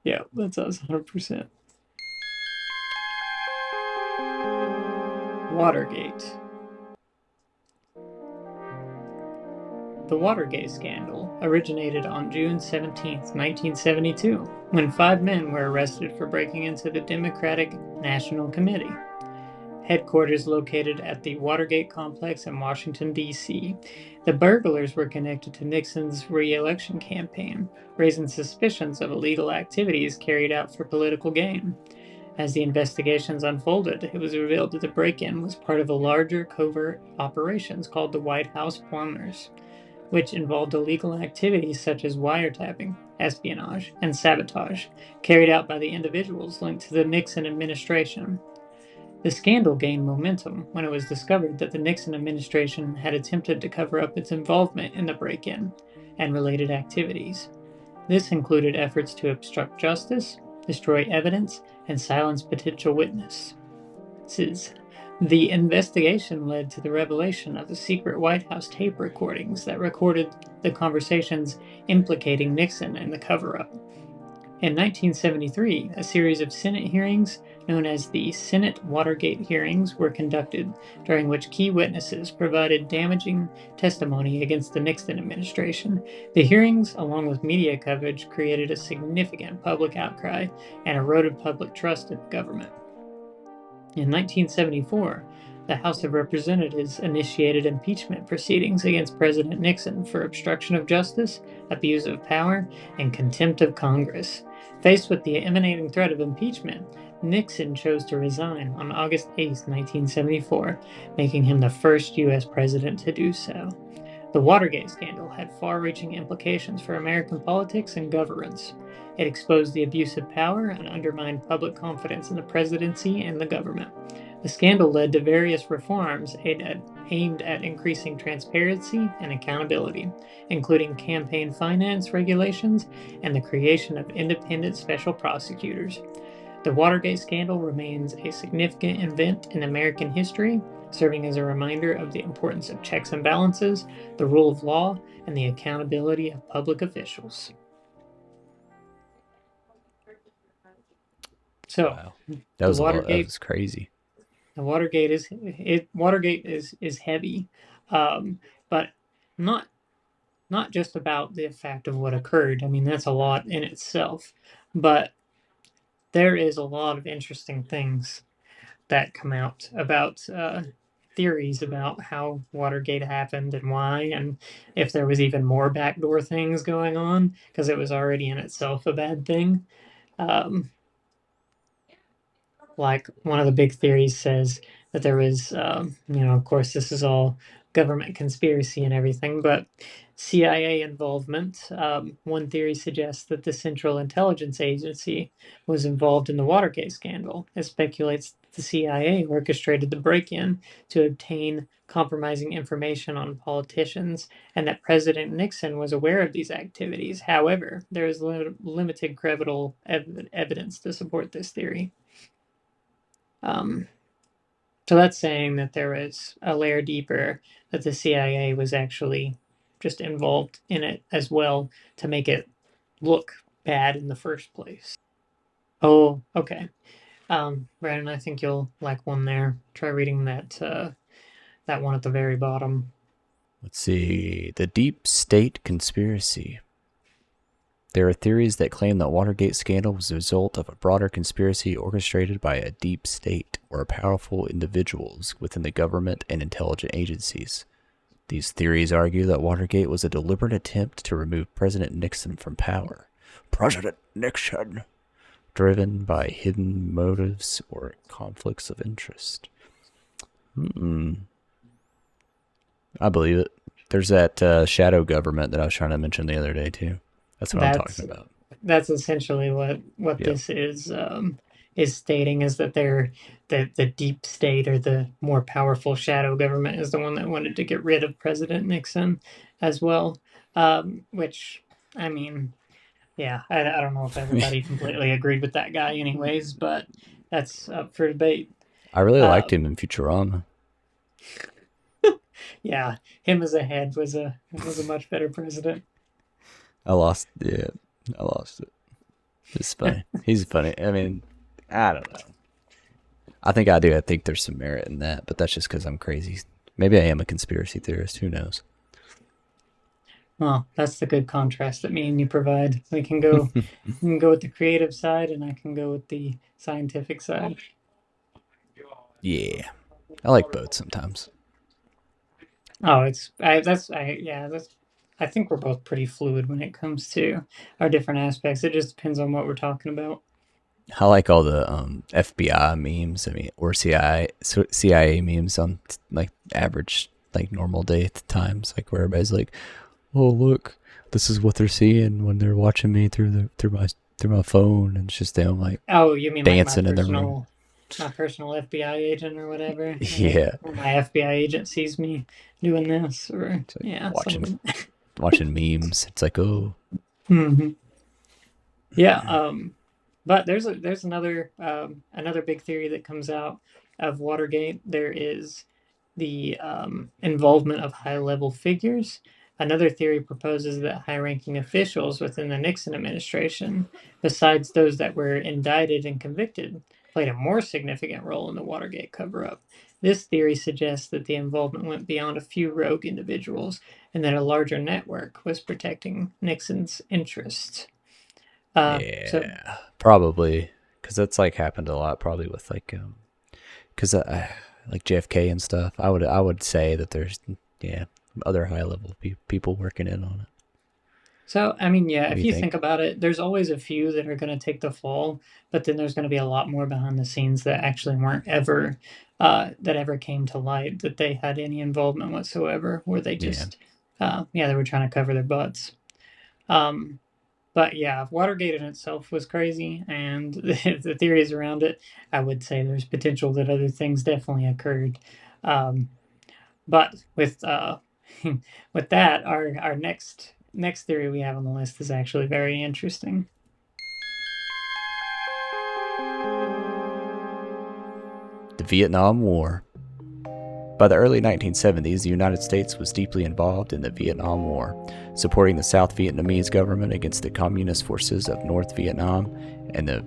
Yeah, that's us 100%. Watergate. The Watergate scandal originated on June 17, 1972, when 5 men were arrested for breaking into the Democratic National Committee, headquarters located at the Watergate complex in Washington, D.C. The burglars were connected to Nixon's re-election campaign, raising suspicions of illegal activities carried out for political gain. As the investigations unfolded, it was revealed that the break-in was part of a larger covert operations called the White House Plumbers, which involved illegal activities such as wiretapping, espionage, and sabotage, carried out by the individuals linked to the Nixon administration. The scandal gained momentum when it was discovered that the Nixon administration had attempted to cover up its involvement in the break in and related activities. This included efforts to obstruct justice, destroy evidence, and silence potential witnesses. The investigation led to the revelation of the secret White House tape recordings that recorded the conversations implicating Nixon in the cover up. In 1973, a series of Senate hearings, known as the Senate Watergate hearings, were conducted, during which key witnesses provided damaging testimony against the Nixon administration. The hearings, along with media coverage, created a significant public outcry and eroded public trust in the government. In 1974, the House of Representatives initiated impeachment proceedings against President Nixon for obstruction of justice, abuse of power, and contempt of Congress. Faced with the emanating threat of impeachment, Nixon chose to resign on August 8, 1974, making him the first U.S. president to do so. The Watergate scandal had far-reaching implications for American politics and governance. It exposed the abuse of power and undermined public confidence in the presidency and the government. The scandal led to various reforms aimed at increasing transparency and accountability, including campaign finance regulations and the creation of independent special prosecutors. The Watergate scandal remains a significant event in American history, serving as a reminder of the importance of checks and balances, the rule of law, and the accountability of public officials. So, Wow. That the was a lot. That Watergate, was crazy. Watergate is heavy, but not not just about the fact of what occurred. I mean, that's a lot in itself, but there is a lot of interesting things that come out about theories about how Watergate happened and why, and if there was even more backdoor things going on, because it was already in itself a bad thing. Um, like one of the big theories says that there was, of course, this is all government conspiracy and everything, but CIA involvement. One theory suggests that the Central Intelligence Agency was involved in the Watergate scandal. It speculates that the CIA orchestrated the break in to obtain compromising information on politicians and that President Nixon was aware of these activities. However, there is limited credible evidence to support this theory. Um, so that's saying that there was a layer deeper, that the CIA was actually just involved in it as well to make it look bad in the first place. Oh, okay. Brandon, I think you'll like one there. Try reading that one at the very bottom. Let's see. The deep state conspiracy. There are theories that claim that Watergate scandal was the result of a broader conspiracy orchestrated by a deep state or powerful individuals within the government and intelligence agencies. These theories argue that Watergate was a deliberate attempt to remove President Nixon from power. President Nixon! Driven by hidden motives or conflicts of interest. I believe it. There's that shadow government that I was trying to mention the other day, too. That's what I'm That's talking about. that's essentially what Yep. this is stating, is that the deep state, or the more powerful shadow government, is the one that wanted to get rid of President Nixon as well, which I mean, yeah, I don't know if everybody completely agreed with that guy, anyways, but that's up for debate. I really liked Um, him in Futurama. yeah, him as a head was a much better president. I lost. Yeah, I lost it. It's funny. He's funny. I mean, I don't know. I think I do. I think there's some merit in that, but that's just because I'm crazy. Maybe I am a conspiracy theorist. Who knows? Well, that's the good contrast that me and you provide. We can go with the creative side, and I can go with the scientific side. Yeah, I like both sometimes. Oh, it's I that's I yeah that's I think we're both pretty fluid when it comes to our different aspects. It just depends on what we're talking about. I like all the FBI memes. I mean, or CIA memes on like average, like normal day times, like where everybody's like, "Oh, look, this is what they're seeing when they're watching me through my phone," and it's just them like Oh, you mean like dancing in the room. my personal FBI agent or whatever? Yeah, Or my FBI agent sees me doing this, or it's like yeah, something. watching memes. It's like, oh, Hmm. Yeah. But there's another big theory that comes out of Watergate. There is the involvement of high level figures. Another theory proposes that high ranking officials within the Nixon administration, besides those that were indicted and convicted, played a more significant role in the Watergate cover up. This theory suggests that the involvement went beyond a few rogue individuals and that a larger network was protecting Nixon's interests. So, yeah, probably because that's like happened a lot. Probably with like because like JFK and stuff. I would say that there's yeah other high level people working in on it. So, I mean, yeah, What do if you you think think? about it, there's always a few that are going to take the fall, but then there's going to be a lot more behind the scenes that actually weren't ever, that ever came to light that they had any involvement whatsoever, where they Yeah, just, yeah, they were trying to cover their butts. Um, but yeah, Watergate in itself was crazy, and the theories around it, I would say there's potential that other things definitely occurred. Um, but with that, our next theory we have on the list is actually very interesting. the Vietnam War. By the early 1970s, the United States was deeply involved in the Vietnam War, supporting the South Vietnamese government against the communist forces of North Vietnam and the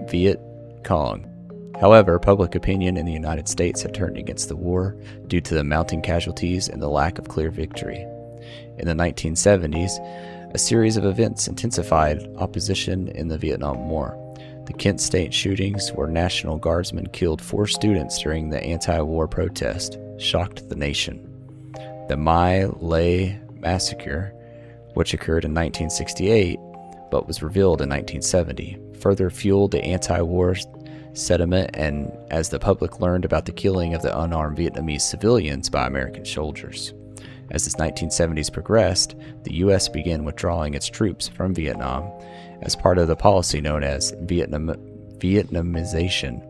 Viet Cong. However, public opinion in the United States had turned against the war due to the mounting casualties and the lack of clear victory. In the 1970s, a series of events intensified opposition in the Vietnam War. The Kent State shootings, where National Guardsmen killed 4 students during the anti war protest, shocked the nation. The My Lai massacre, which occurred in 1968 but was revealed in 1970, further fueled the anti war sentiment, and as the public learned about the killing of the unarmed Vietnamese civilians by American soldiers. As the 1970s progressed, the U.S. began withdrawing its troops from Vietnam as part of the policy known as Vietnamization,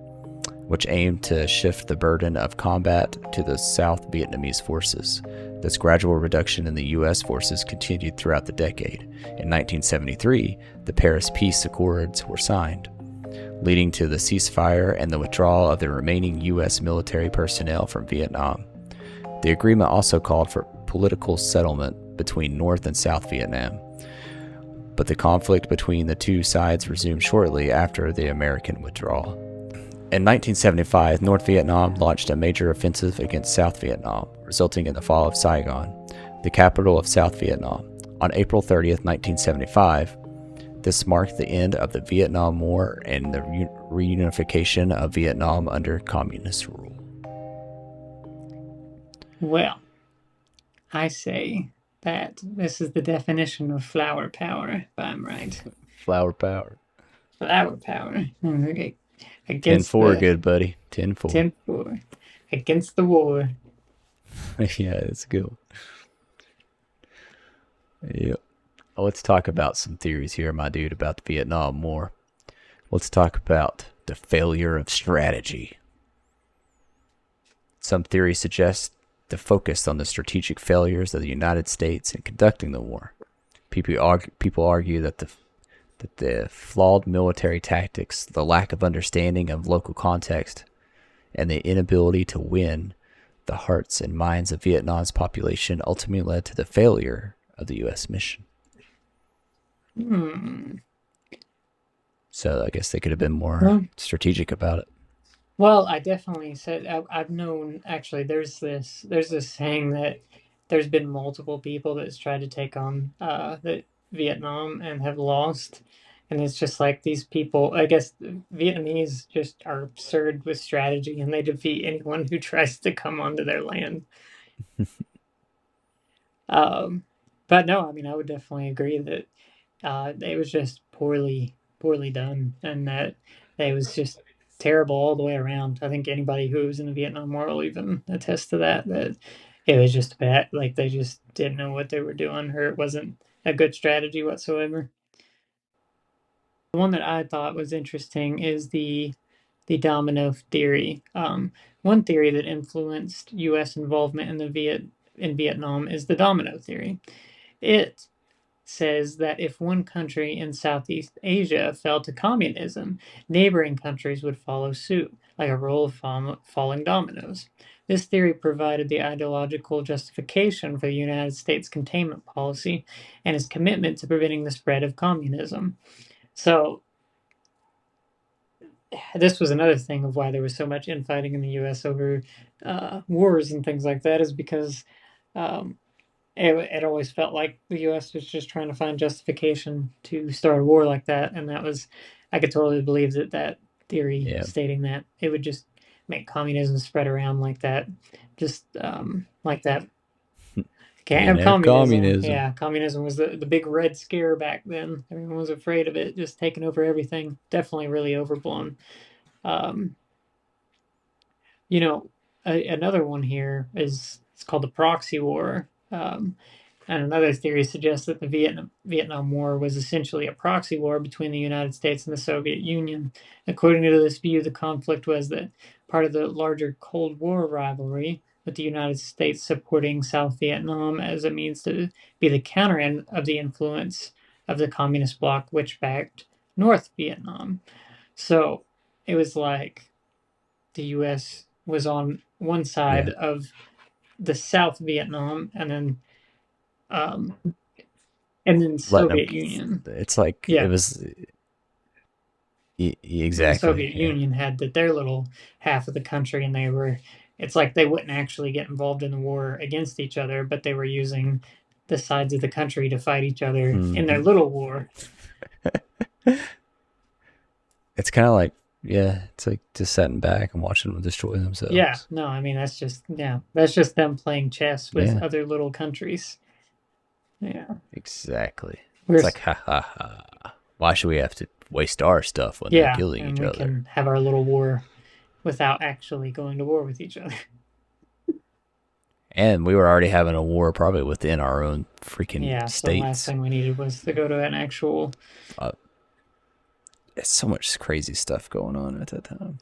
which aimed to shift the burden of combat to the South Vietnamese forces. This gradual reduction in the U.S. forces continued throughout the decade. In 1973, the Paris Peace Accords were signed, leading to the ceasefire and the withdrawal of the remaining U.S. military personnel from Vietnam. The agreement also called for political settlement between North and South Vietnam, but the conflict between the two sides resumed shortly after the American withdrawal. In 1975, North Vietnam launched a major offensive against South Vietnam, resulting in the fall of Saigon, the capital of South Vietnam. On April 30th, 1975, this marked the end of the Vietnam War and the reunification of Vietnam under communist rule. Well, I say that this is the definition of flower power, if I'm right. Flower power. Flower power. Okay. Against 10-4, the good buddy. 10-4. 10-4. Against the war. Yeah, it's good. Yep. Let's talk about some theories here, my dude, about the Vietnam War. Let's talk about the failure of strategy. Some theories suggest the focus on the strategic failures of the United States in conducting the war. People argue that the flawed military tactics, the lack of understanding of local context, and the inability to win the hearts and minds of Vietnam's population ultimately led to the failure of the U.S. mission. So I guess they could have been more strategic about it. Well, I definitely said I've known actually. There's this saying that there's been multiple people that's tried to take on the Vietnam and have lost, and it's just like these people. I guess the Vietnamese just are absurd with strategy, and they defeat anyone who tries to come onto their land. But no, I mean I would definitely agree that it was just poorly done, and that it was just terrible all the way around. I think anybody who was in the Vietnam War will even attest to that. That it was just bad. Like they just didn't know what they were doing, or it wasn't a good strategy whatsoever. The one that I thought was interesting is the domino theory. One theory that influenced U.S. involvement in Vietnam is the domino theory. It says that if one country in Southeast Asia fell to communism, neighboring countries would follow suit, like a row of falling dominoes. This theory provided the ideological justification for the United States containment policy and its commitment to preventing the spread of communism. So, this was another thing of why there was so much infighting in the U.S. over wars and things like that, is because um, it always felt like the U.S. was just trying to find justification to start a war like that, and that was, I could totally believe that theory Yeah. stating that it would just make communism spread around like that, just like that. Can't have communism. Yeah, communism was the big red scare back then. Everyone was afraid of it, just taking over everything. Definitely really overblown. Um, Another one here is it's called the proxy war. And another theory suggests that the Vietnam War was essentially a proxy war between the United States and the Soviet Union. According to this view, the conflict was that part of the larger Cold War rivalry, with the United States supporting South Vietnam as a means to be the counter end of the influence of the communist bloc, which backed North Vietnam. So it was like the U.S. was on one side of the South Vietnam, um, and then Letting them. Soviet Union. It's like Yeah. it was. And the Exactly. Soviet Union had their little half of the country, and it's like they wouldn't actually get involved in the war against each other, but they were using the sides of the country to fight each other in their little war. It's kind of like, it's like just sitting back and watching them destroy themselves. Yeah, no, I mean that's just them playing chess with other little countries. Yeah, exactly. It's like, ha ha ha. Why should we have to waste our stuff when they're killing each other? We can have our little war without actually going to war with each other. And we were already having a war probably within our own freaking states. So the last thing we needed was to go to an actual. There's so much crazy stuff going on at that time.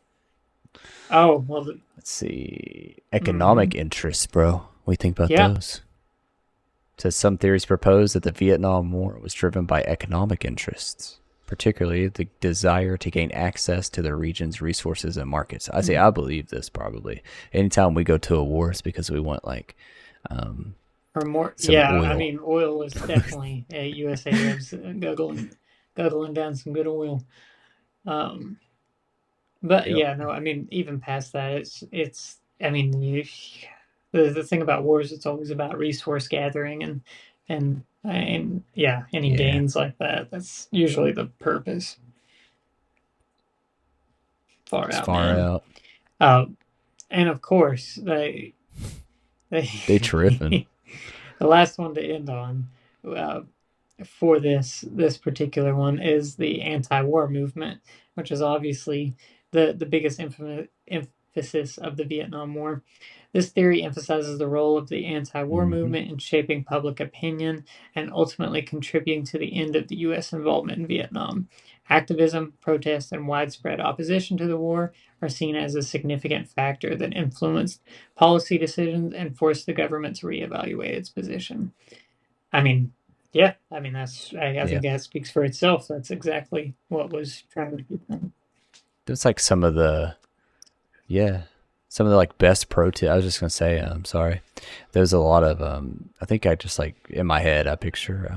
Oh, well. Let's see. Economic interests, bro. What do you think about those? It says some theories propose that the Vietnam War was driven by economic interests, particularly the desire to gain access to the region's resources and markets. I say I believe this probably. Anytime we go to a war, it's because we want like or more. Oil. I mean, oil is definitely a USA lives guggling down some good oil. But no, I mean, even past that, it's. I mean, the thing about wars, it's always about resource gathering and any gains like that. That's usually the purpose. Far out. And of course they tripping. The last one to end on for this particular one is the anti-war movement, which is obviously the biggest emphasis of the Vietnam War. This theory emphasizes the role of the anti-war movement in shaping public opinion and ultimately contributing to the end of the U.S. involvement in Vietnam. Activism, protest, and widespread opposition to the war are seen as a significant factor that influenced policy decisions and forced the government to reevaluate its position. I mean, Yeah, I mean I Yeah. think that speaks for itself. That's exactly what was trying to be done. There's like some of the, yeah, some of the like best protest. I was just gonna say, sorry. There's a lot of, I think I just like in my head, I picture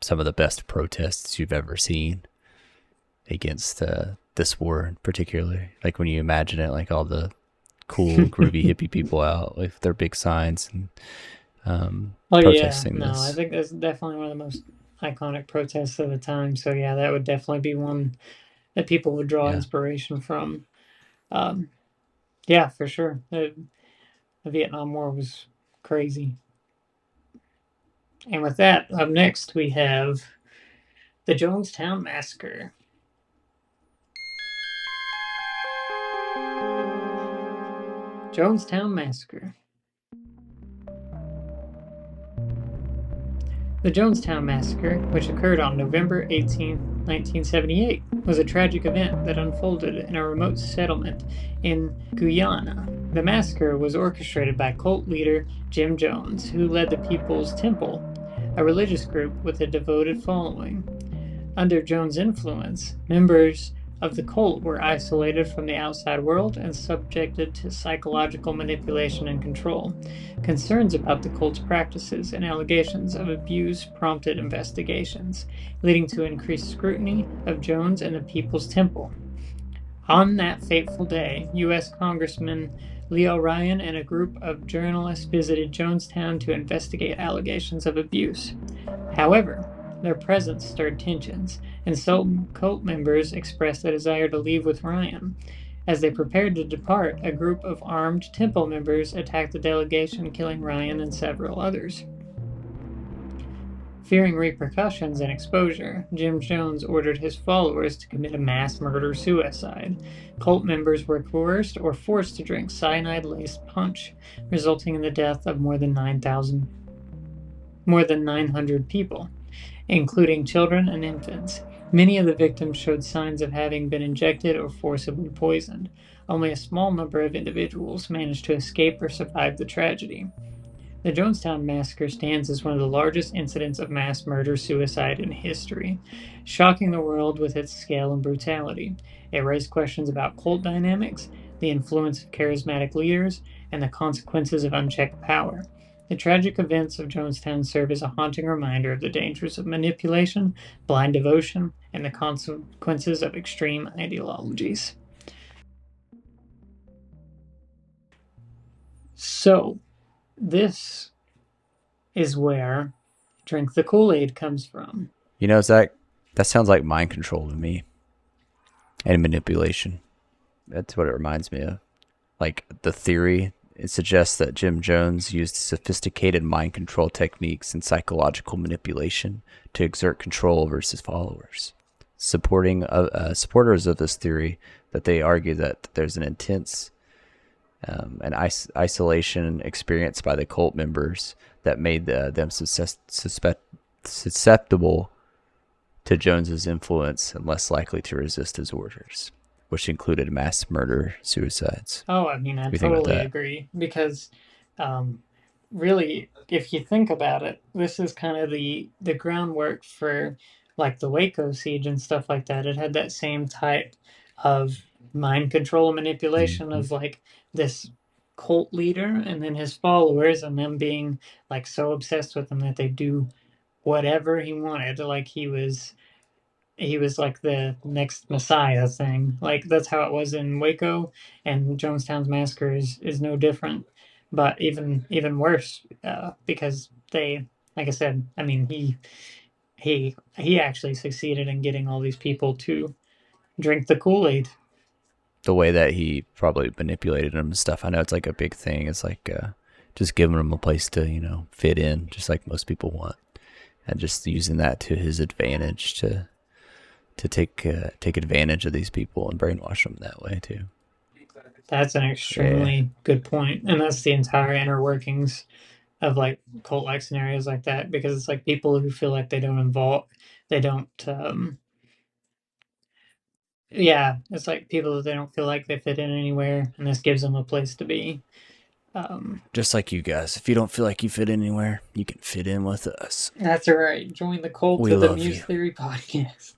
some of the best protests you've ever seen against this war, particularly. Like when you imagine it, like all the cool, groovy hippie people out with their big signs and Oh yeah, protesting no, I this. think that's definitely one of the most iconic protests of the time. So yeah, that would definitely be one that people would draw Yeah. inspiration from. Um, yeah, for sure. The Vietnam War was crazy. And with that, up next we have the Jonestown Massacre. Jonestown Massacre. The Jonestown Massacre, which occurred on November 18, 1978, was a tragic event that unfolded in a remote settlement in Guyana. The massacre was orchestrated by cult leader Jim Jones, who led the People's Temple, a religious group with a devoted following. Under Jones' influence, members of the cult were isolated from the outside world and subjected to psychological manipulation and control. Concerns about the cult's practices and allegations of abuse prompted investigations, leading to increased scrutiny of Jones and the People's Temple. On that fateful day, U.S. Congressman Leo Ryan and a group of journalists visited Jonestown to investigate allegations of abuse. However, their presence stirred tensions, and some cult members expressed a desire to leave with Ryan. As they prepared to depart, a group of armed temple members attacked the delegation, killing Ryan and several others. Fearing repercussions and exposure, Jim Jones ordered his followers to commit a mass murder suicide. Cult members were coerced or forced to drink cyanide laced punch, resulting in the death of more than 900 people, including children and infants. Many of the victims showed signs of having been injected or forcibly poisoned. Only a small number of individuals managed to escape or survive the tragedy. The Jonestown Massacre stands as one of the largest incidents of mass murder-suicide in history, shocking the world with its scale and brutality. It raised questions about cult dynamics, the influence of charismatic leaders, and the consequences of unchecked power. The tragic events of Jonestown serve as a haunting reminder of the dangers of manipulation, blind devotion, and the consequences of extreme ideologies. So, this is where Drink the Kool-Aid comes from. You know, Zach, that sounds like mind control to me and manipulation. That's what it reminds me of. Like the theory, it suggests that Jim Jones used sophisticated mind control techniques and psychological manipulation to exert control over his followers. Supporters of this theory that they argue that there's an intense isolation experienced by the cult members that made them susceptible to Jones's influence and less likely to resist his orders, which included mass murder suicides. Oh, I mean, What I do you think about totally that? agree because, um, really, if you think about it, this is kind of the groundwork for like the Waco siege and stuff like that. It had that same type of mind control and manipulation Mm-hmm. of like this cult leader and then his followers and them being like so obsessed with him that they do whatever he wanted. Like he was like the next Messiah thing. Like that's how it was in Waco, and Jonestown's massacre is no different, but even worse because they, like I said, I mean he actually succeeded in getting all these people to drink the Kool Aid. The way that he probably manipulated them and stuff. I know it's like a big thing. It's like just giving them a place to, fit in, just like most people want, and just using that to his advantage to take advantage of these people and brainwash them that way too. That's an Yeah, extremely good point, and that's the entire inner workings of like cult like scenarios like that because it's like people who feel like they don't yeah, it's like people that they don't feel like they fit in anywhere, and this gives them a place to be. Just like you guys. If you don't feel like you fit anywhere, you can fit in with us. That's right. Join the cult We of the love Muse you. Theory podcast.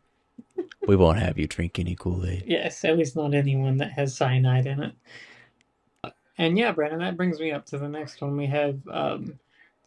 We won't have you drink any Kool-Aid. Yes, at least not anyone that has cyanide in it. And yeah, Brandon, that brings me up to the next one. We have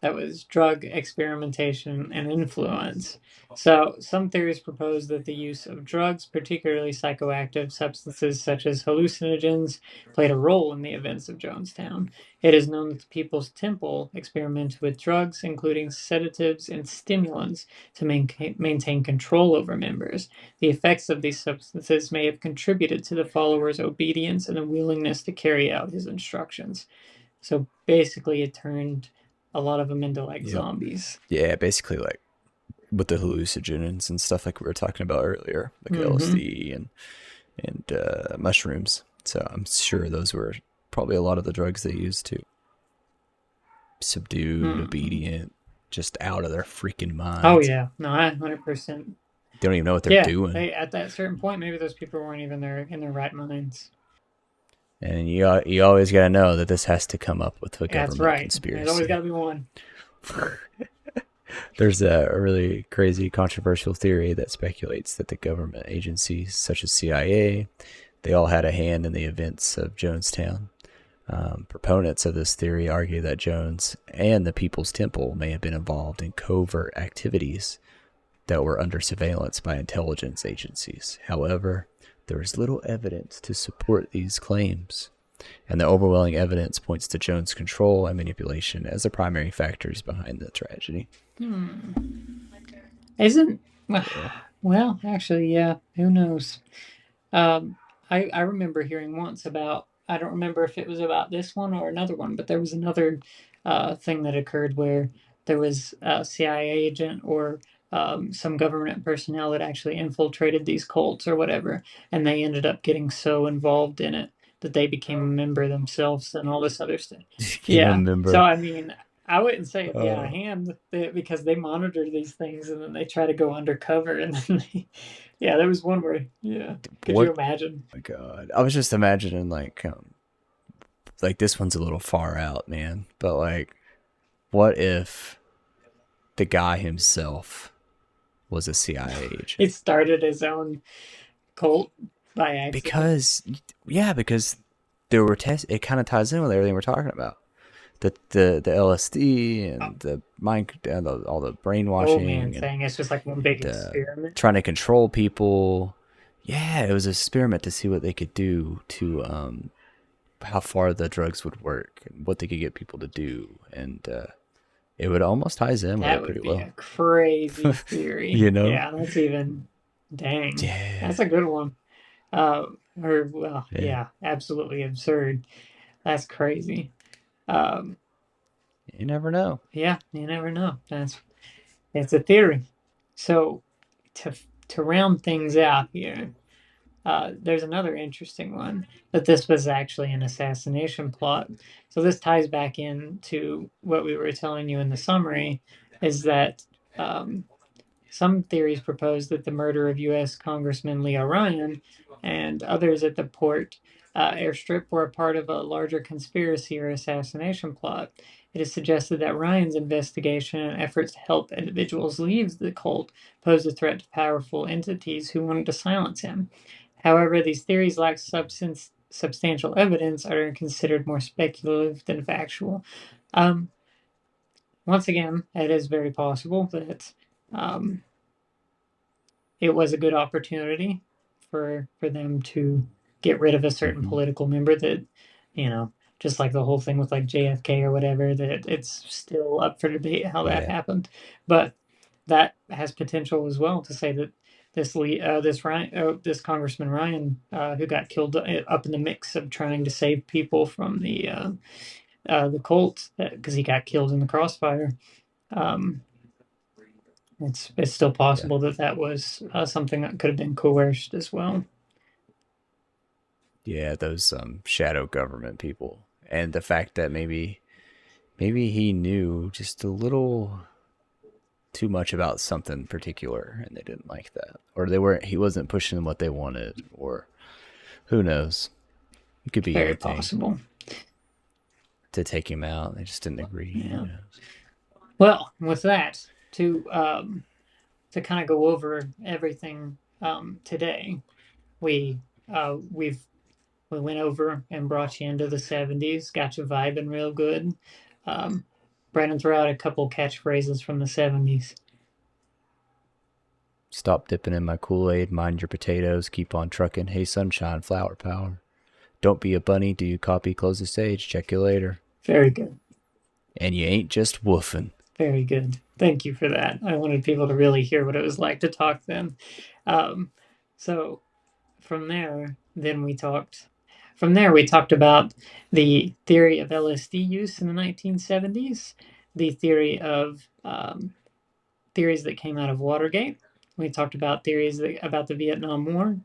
that was drug experimentation and influence. So, some theories propose that the use of drugs, particularly psychoactive substances such as hallucinogens, played a role in the events of Jonestown. It is known that the People's Temple experimented with drugs, including sedatives and stimulants, to maintain control over members. The effects of these substances may have contributed to the followers' obedience and a willingness to carry out his instructions. So basically, it turned a lot of them into like Yep. zombies. Yeah, basically like with the hallucinogens and stuff like we were talking about earlier, like LSD and mushrooms. So I'm sure those were probably a lot of the drugs they used to subdued, obedient, just out of their freaking minds. Oh yeah, no, 100%. They don't even know what they're doing. At that certain point, maybe those people weren't even in their right minds. And you always got to know that this has to come up with a government That's right. conspiracy. There's always got to be one. There's a really crazy controversial theory that speculates that the government agencies such as CIA, they all had a hand in the events of Jonestown. Proponents of this theory argue that Jones and the People's Temple may have been involved in covert activities that were under surveillance by intelligence agencies. However, there is little evidence to support these claims, and the overwhelming evidence points to Jones' control and manipulation as the primary factors behind the tragedy. Isn't well, actually, yeah. Who knows? I remember hearing once about. I don't remember if it was about this one or another one, but there was another thing that occurred where there was a CIA agent or some government personnel that actually infiltrated these cults or whatever, and they ended up getting so involved in it that they became a member themselves and all this other stuff. Yeah. So I mean, I wouldn't say it'd be out of hand because they monitor these things and then they try to go undercover and then yeah, there was one where could you imagine? Oh my God, I was just imagining like this one's a little far out, man. But like, what if the guy himself was a CIA agent? He started his own cult by accident. Because there were tests. It kind of ties in with everything we're talking about. The LSD and the mind and all the brainwashing. Oh man, saying it's just like one big experiment. Trying to control people. Yeah, it was an experiment to see what they could do to how far the drugs would work and what they could get people to do, and it would almost ties in with it pretty well. That would be a crazy theory. Yeah, that's even dang. Yeah, that's a good one. Absolutely absurd. That's crazy. You never know. Yeah, you never know. It's a theory. So to round things out here, there's another interesting one that this was actually an assassination plot. So this ties back into what we were telling you in the summary, is that some theories propose that the murder of U.S. Congressman Leo Ryan and others at the port airstrip were a part of a larger conspiracy or assassination plot. It is suggested that Ryan's investigation and efforts to help individuals leave the cult posed a threat to powerful entities who wanted to silence him. However, these theories lack substantial evidence and are considered more speculative than factual. Once again, it is very possible that it was a good opportunity for them to get rid of a certain political member that, just like the whole thing with like JFK or whatever, that it's still up for debate how that happened. But that has potential as well to say that this Congressman Ryan, who got killed up in the mix of trying to save people from the cult, because he got killed in the crossfire. It's still possible that was something that could have been coerced as well. Yeah, those shadow government people, and the fact that maybe he knew just a little too much about something particular, and they didn't like that, or he wasn't pushing what they wanted, or who knows? It could be very anything. Possible. to take him out. They just didn't agree. Yeah. Well, with that, to kind of go over everything today, we we went over and brought you into the 70s, got you vibing real good. Brandon, threw out a couple catchphrases from the 70s. Stop dipping in my Kool-Aid, mind your potatoes, keep on trucking, hey sunshine, flower power. Don't be a bunny, do you copy, close the stage, check you later. Very good. And you ain't just woofing. Very good. Thank you for that. I wanted people to really hear what it was like to talk then. So from there, we talked about the theory of LSD use in the 1970s, the theory of theories that came out of Watergate. We talked about theories about the Vietnam War,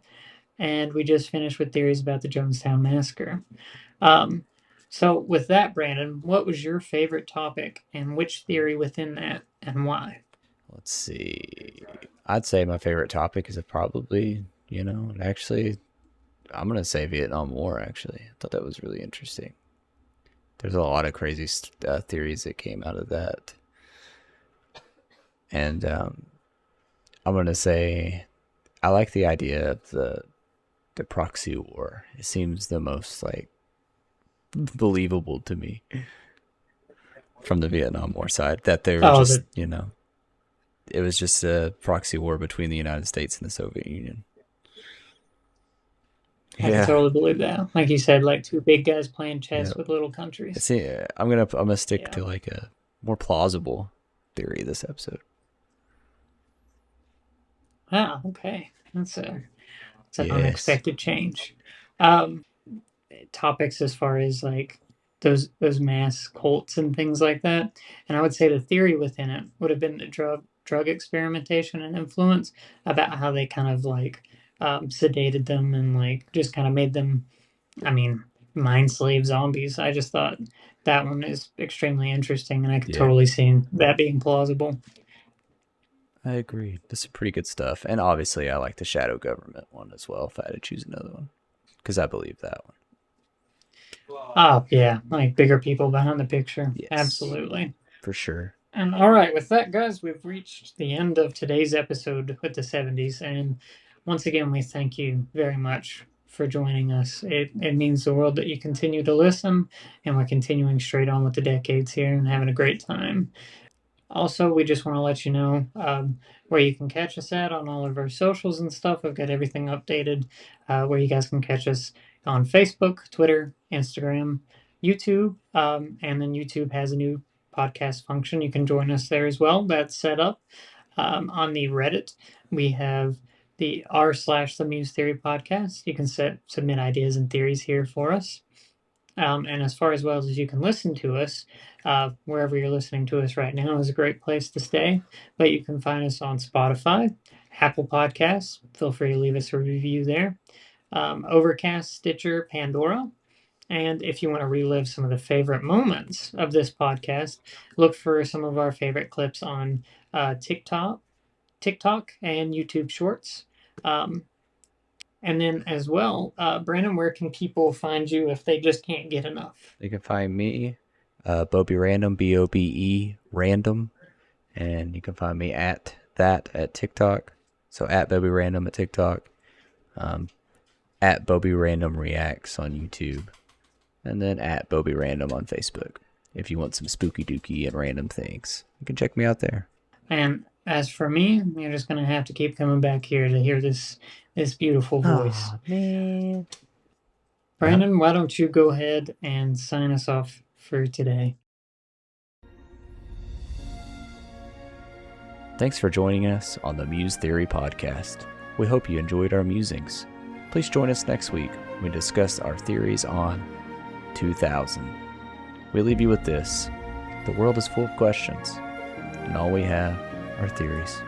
and we just finished with theories about the Jonestown Massacre. So with that, Brandon, what was your favorite topic and which theory within that and why? Let's see. I'd say my favorite topic is probably, actually, I'm going to say Vietnam War, actually. I thought that was really interesting. There's a lot of crazy theories that came out of that. And I'm going to say I like the idea of the proxy war. It seems the most, believable to me from the Vietnam War side, that they were it was just a proxy war between the United States and the Soviet Union. I can totally believe that. Like you said, like two big guys playing chess with little countries. See, I'm gonna stick to like a more plausible theory this episode. Ah, okay. That's an unexpected change. Topics as far as like those mass cults and things like that, and I would say the theory within it would have been the drug experimentation and influence, about how they kind of sedated them and just kind of made them, mind slave zombies. I just thought that one is extremely interesting, and I could totally see that being plausible. I agree. This is pretty good stuff. And obviously, I like the shadow government one as well, if I had to choose another one, because I believe that one. Oh, yeah. Like bigger people behind the picture. Yes. Absolutely. For sure. And all right, with that, guys, we've reached the end of today's episode with the 70s. And once again, we thank you very much for joining us. It means the world that you continue to listen, and we're continuing straight on with the decades here and having a great time. Also, we just want to let you know where you can catch us at on all of our socials and stuff. I've got everything updated where you guys can catch us on Facebook, Twitter, Instagram, YouTube, and then YouTube has a new podcast function. You can join us there as well. That's set up. On the Reddit, we have the r/the Muse Theory podcast. You can submit ideas and theories here for us. And as far as well as you can listen to us, wherever you're listening to us right now is a great place to stay. But you can find us on Spotify, Apple Podcasts. Feel free to leave us a review there. Overcast, Stitcher, Pandora. And if you want to relive some of the favorite moments of this podcast, look for some of our favorite clips on TikTok and YouTube Shorts. And then as well, Brandon, where can people find you if they just can't get enough? They can find me, Bobe Random, BOBE Random. And you can find me at TikTok. So at Bobe Random at TikTok. At Bobe Random Reacts on YouTube. And then at Bobe Random on Facebook. If you want some spooky dooky and random things, you can check me out there. And as for me, you're just going to have to keep coming back here to hear this beautiful voice. Oh, man. Brandon, why don't you go ahead and sign us off for today? Thanks for joining us on the Muse Theory Podcast. We hope you enjoyed our musings. Please join us next week when we discuss our theories on 2000. We leave you with this. The world is full of questions, and all we have are theories.